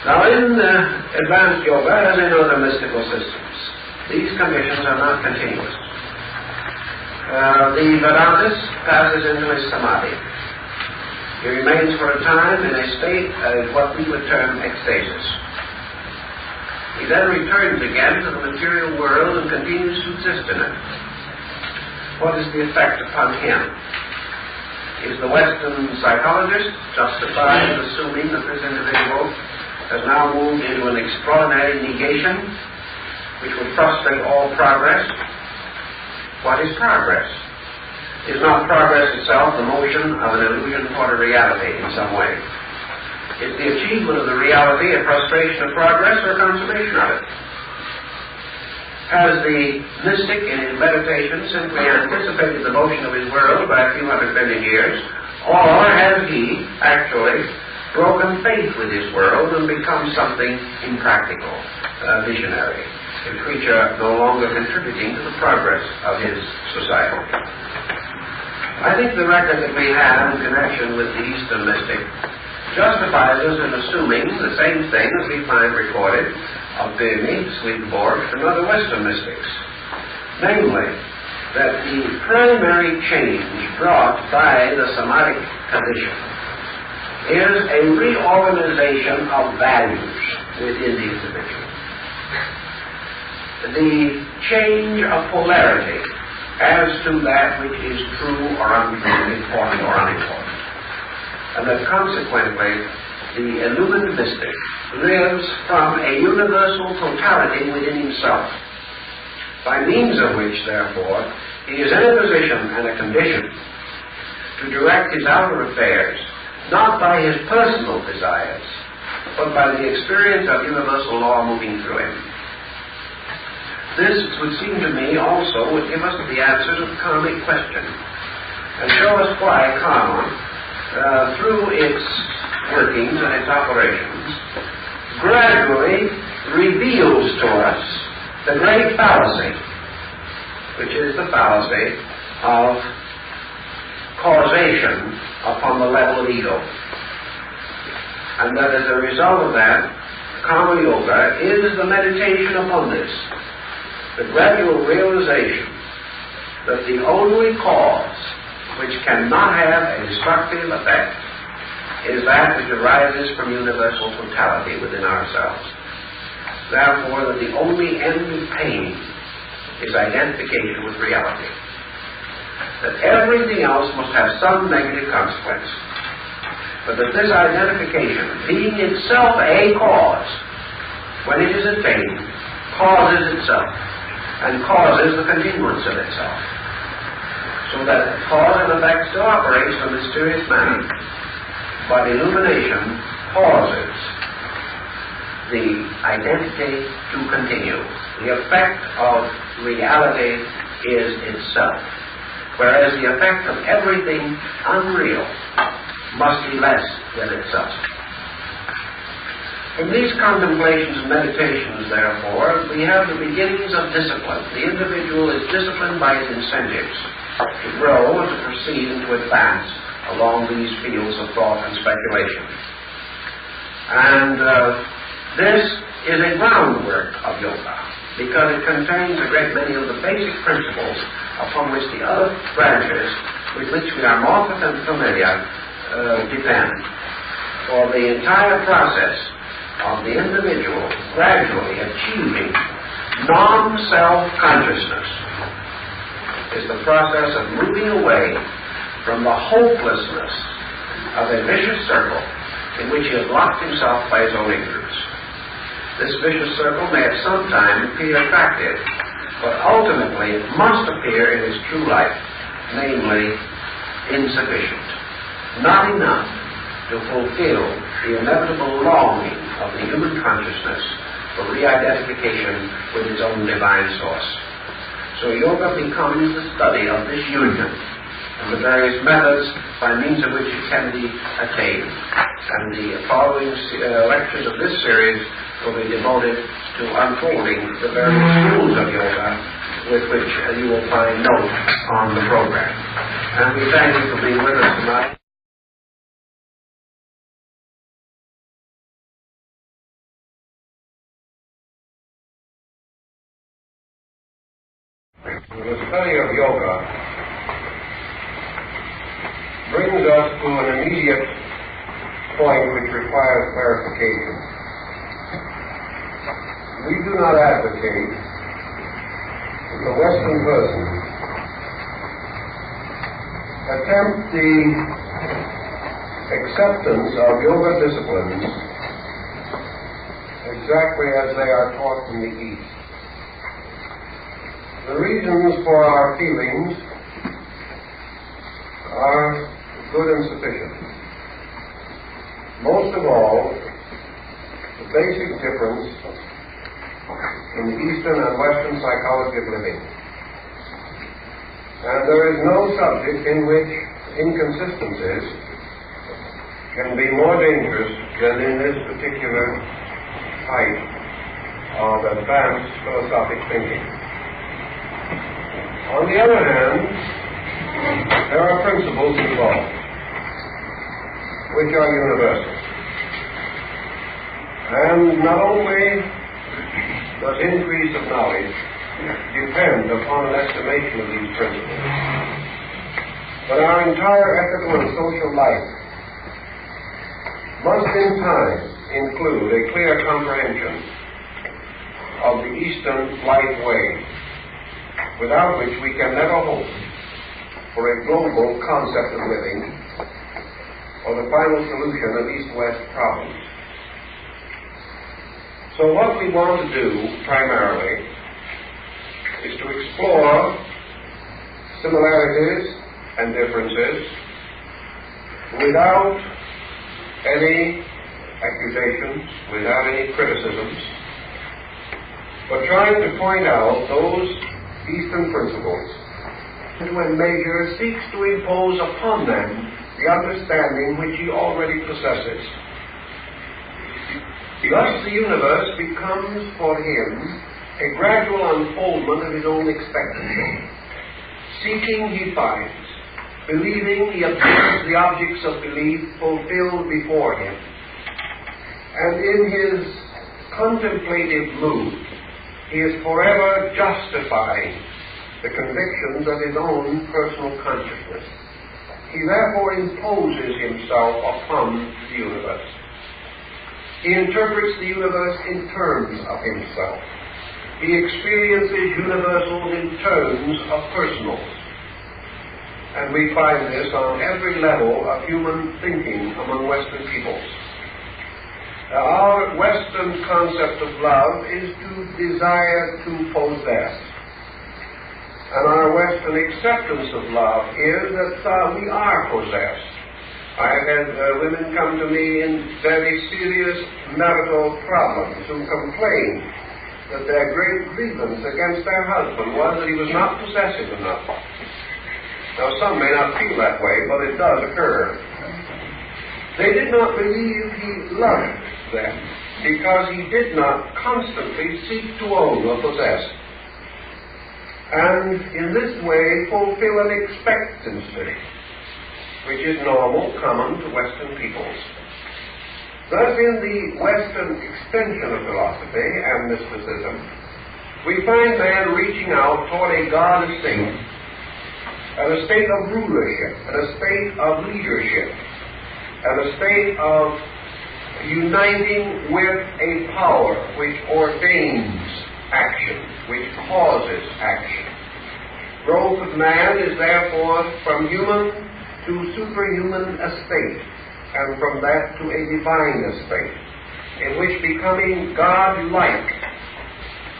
Speaker 2: Now, in advanced yoga, as in other mystical systems, these conditions are not continuous. The Vedantist passes into his samadhi. He remains for a time in a state of what we would term ecstasis. He then returns again to the material world and continues to exist in it. What is the effect upon him? Is the Western psychologist justified in assuming that this individual has now moved into an extraordinary negation which would frustrate all progress? What is progress? Is not progress itself the motion of an illusion toward a reality in some way? Is the achievement of the reality a frustration of progress or consummation of it? Has the mystic in his meditation simply anticipated the motion of his world by a few 100 billion years, or has he actually broken faith with his world and become something impractical, visionary, a creature no longer contributing to the progress of his society? I think the record that we have in connection with the Eastern mystic justifies us in assuming the same thing that we find recorded of Böhme, Swedenborg, and other Western mystics. Namely, that the primary change brought by the samadhic condition is a reorganization of values within the individual. The change of polarity as to that which is true or untrue, important or unimportant. And that consequently, the illumined mystic lives from a universal totality within himself, by means of which, therefore, he is in a position and a condition to direct his outer affairs, not by his personal desires, but by the experience of universal law moving through him. This would seem to me also would give us the answer to the karmic question, and show us why karma, through its workings and its operations, gradually reveals to us the great fallacy, which is the fallacy of causation upon the level of ego. And that as a result of that, Karma Yoga is the meditation upon this, the gradual realization that the only cause which cannot have a destructive effect is that which arises from universal totality within ourselves. Therefore, that the only end of pain is identification with reality. That everything else must have some negative consequence. But that this identification, being itself a cause, when it is attained, causes itself, and causes the continuance of itself. So that cause and effect still operates in a mysterious manner, but illumination causes the identity to continue. The effect of reality is itself, whereas the effect of everything unreal must be less than itself. In these contemplations and meditations, therefore, we have the beginnings of discipline. The individual is disciplined by his incentives to grow and to proceed and to advance along these fields of thought and speculation. And this is a groundwork of yoga, because it contains a great many of the basic principles upon which the other branches with which we are more familiar depend. For the entire process of the individual gradually achieving non-self-consciousness is the process of moving away from the hopelessness of a vicious circle in which he has locked himself by his own ignorance. This vicious circle may at some time appear attractive, but ultimately it must appear in its true light, namely insufficient, not enough to fulfill the inevitable longing of the human consciousness for re-identification with its own divine source. So yoga becomes the study of this union and the various methods by means of which it can be attained. And the following lectures of this series will be devoted to unfolding the various schools of yoga with which you will find note on the program. And we thank you for being with us tonight.
Speaker 1: The study of yoga brings us to an immediate point which requires clarification. We do not advocate that the Western person attempt the acceptance of yoga disciplines exactly as they are taught from the East. The reasons for our feelings are good and sufficient. Most of all, the basic difference in the Eastern and Western psychology of living. And there is no subject in which inconsistencies can be more dangerous than in this particular type of advanced philosophic thinking. On the other hand, there are principles involved which are universal. And not only does increase of knowledge depend upon an estimation of these principles, but our entire ethical and social life must in time include a clear comprehension of the Eastern life way, without which we can never hope for a global concept of living or the final solution of East-West problems. So what we want to do primarily is to explore similarities and differences without any accusations, without any criticisms, but trying to point out those Eastern principles to a measure seeks to impose upon them the understanding which he already possesses. Thus the universe becomes for him a gradual unfoldment of his own expectancy, Seeking he finds. Believing he obtains the objects of belief fulfilled before him. And in his contemplative mood, he is forever justifying the convictions of his own personal consciousness. He therefore imposes himself upon the universe. He interprets the universe in terms of himself. He experiences universals in terms of personals. And we find this on every level of human thinking among Western peoples. Our Western concept of love is to desire to possess. And our Western acceptance of love is that we are possessed. I've had women come to me in very serious marital problems who complain that their great grievance against their husband was that he was not possessive enough. Now, some may not feel that way, but it does occur. They did not believe he loved them because he did not constantly seek to own or possess, and in this way fulfill an expectancy which is normal, common to Western peoples. Thus, in the Western extension of philosophy and mysticism, we find man reaching out toward a God estate, and a state of rulership, and a state of leadership, and a state of uniting with a power which ordains action, which causes action. Growth of man is therefore from human to superhuman estate, and from that to a divine estate, in which, becoming God-like,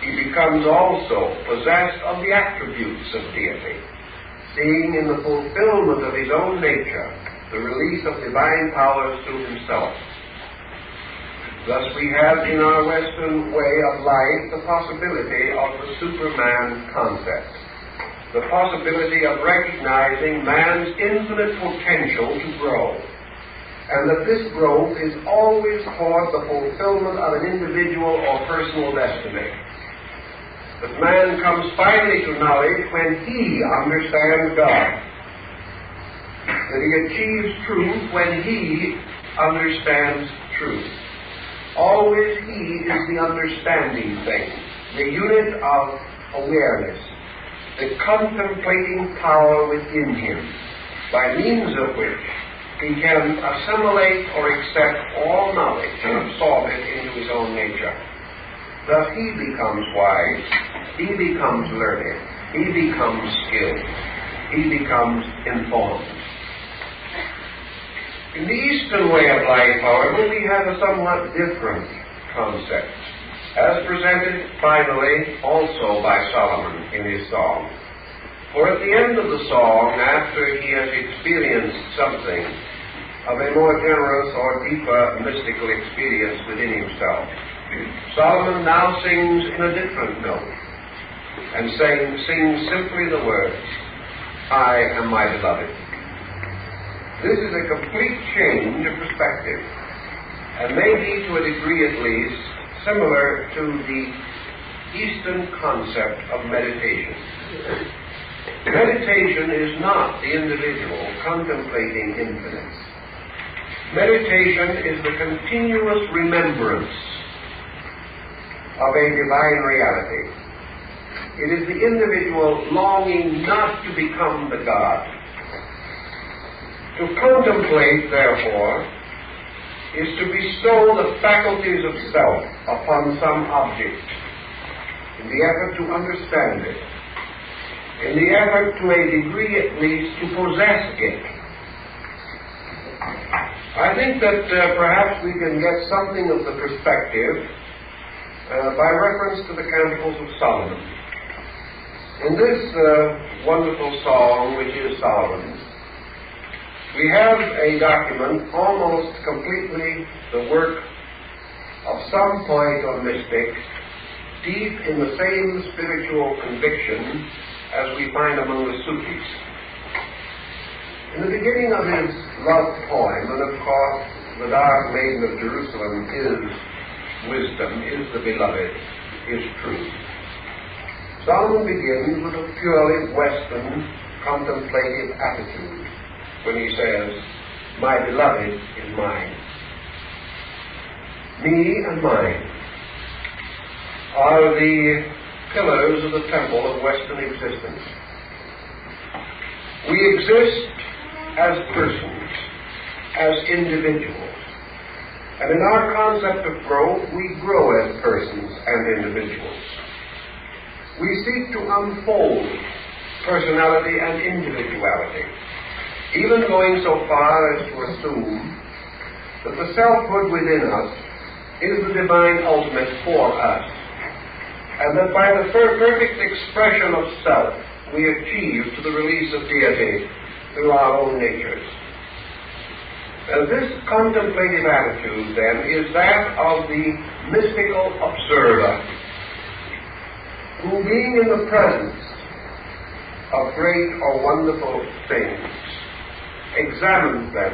Speaker 1: he becomes also possessed of the attributes of deity, seeing in the fulfillment of his own nature the release of divine powers to himself. Thus we have in our Western way of life the possibility of the Superman concept, the possibility of recognizing man's infinite potential to grow, and that this growth is always toward the fulfillment of an individual or personal destiny. That man comes finally to knowledge when he understands God. That he achieves truth when he understands truth. Always he is the understanding thing, the unit of awareness, the contemplating power within him, by means of which he can assimilate or accept all knowledge and absorb it into his own nature. Thus he becomes wise, he becomes learned, he becomes skilled, he becomes informed. In the Eastern way of life, however, we have a somewhat different concept, as presented finally also by Solomon in his song. For at the end of the song, after he has experienced something of a more generous or deeper mystical experience within himself, Solomon now sings in a different note, and sings simply the words, "I am my beloved." This is a complete change of perspective, and may be, to a degree at least, similar to the Eastern concept of meditation. Meditation is not the individual contemplating infinite. Meditation is the continuous remembrance of a divine reality. It is the individual longing not to become the God. To contemplate, therefore, is to bestow the faculties of self upon some object in the effort to understand it, in the effort to a degree at least to possess it. I think that perhaps we can get something of the perspective by reference to the Canticles of Solomon. In this wonderful song, which is Solomon's, we have a document almost completely the work of some poet or mystic, deep in the same spiritual conviction as we find among the Sufis. In the beginning of his love poem, and of course the dark maiden of Jerusalem is wisdom, is the beloved, is truth. Solomon begins with a purely Western contemplative attitude when he says, "My beloved is mine." Me and mine are the pillars of the temple of Western existence. We exist as persons, as individuals. And in our concept of growth, we grow as persons and individuals. We seek to unfold personality and individuality, even going so far as to assume that the selfhood within us is the divine ultimate for us, and that by the perfect expression of self, we achieve to the release of deity through our own natures. This contemplative attitude, then, is that of the mystical observer, who, being in the presence of great or wonderful things, examines them,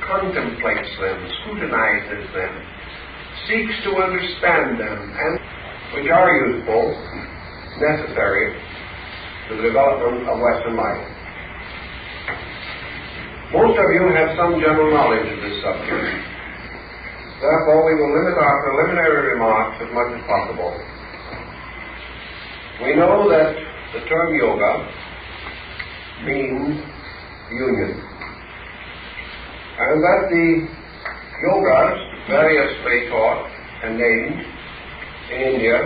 Speaker 1: contemplates them, scrutinizes them, seeks to understand them, and which are useful, necessary to the development of Western life. Most of you have some general knowledge of this subject. Therefore, we will limit our preliminary remarks as much as possible. We know that the term yoga means union, and that the yogas, variously taught and named in India,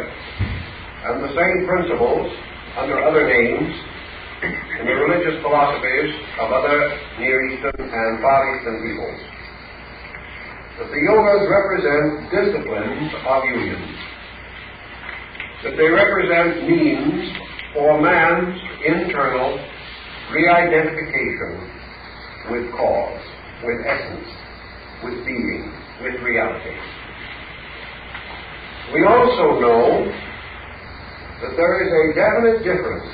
Speaker 1: and the same principles under other names in the religious philosophies of other Near Eastern and Far Eastern peoples, that the yogas represent disciplines of union, that they represent means for man's internal re-identification with cause, with essence, with being, with reality. We also know that there is a definite difference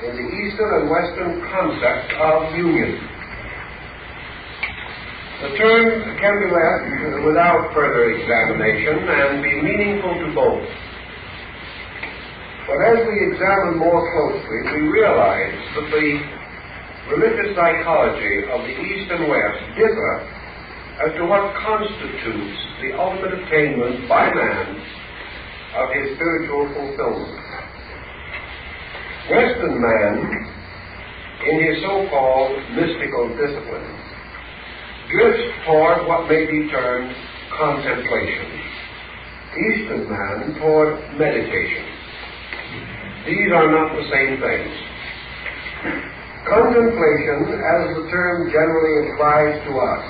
Speaker 1: in the Eastern and Western concept of union. The term can be left without further examination and be meaningful to both. But as we examine more closely, we realize that the religious psychology of the East and West differ as to what constitutes the ultimate attainment by man of his spiritual fulfillment. Western man, in his so-called mystical discipline, drifts toward what may be termed contemplation. Eastern man toward meditation. These are not the same things. Contemplation, as the term generally implies to us,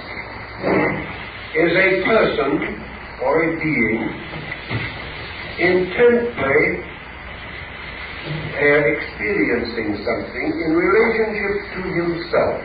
Speaker 1: is a person or a being intently experiencing something in relationship to himself.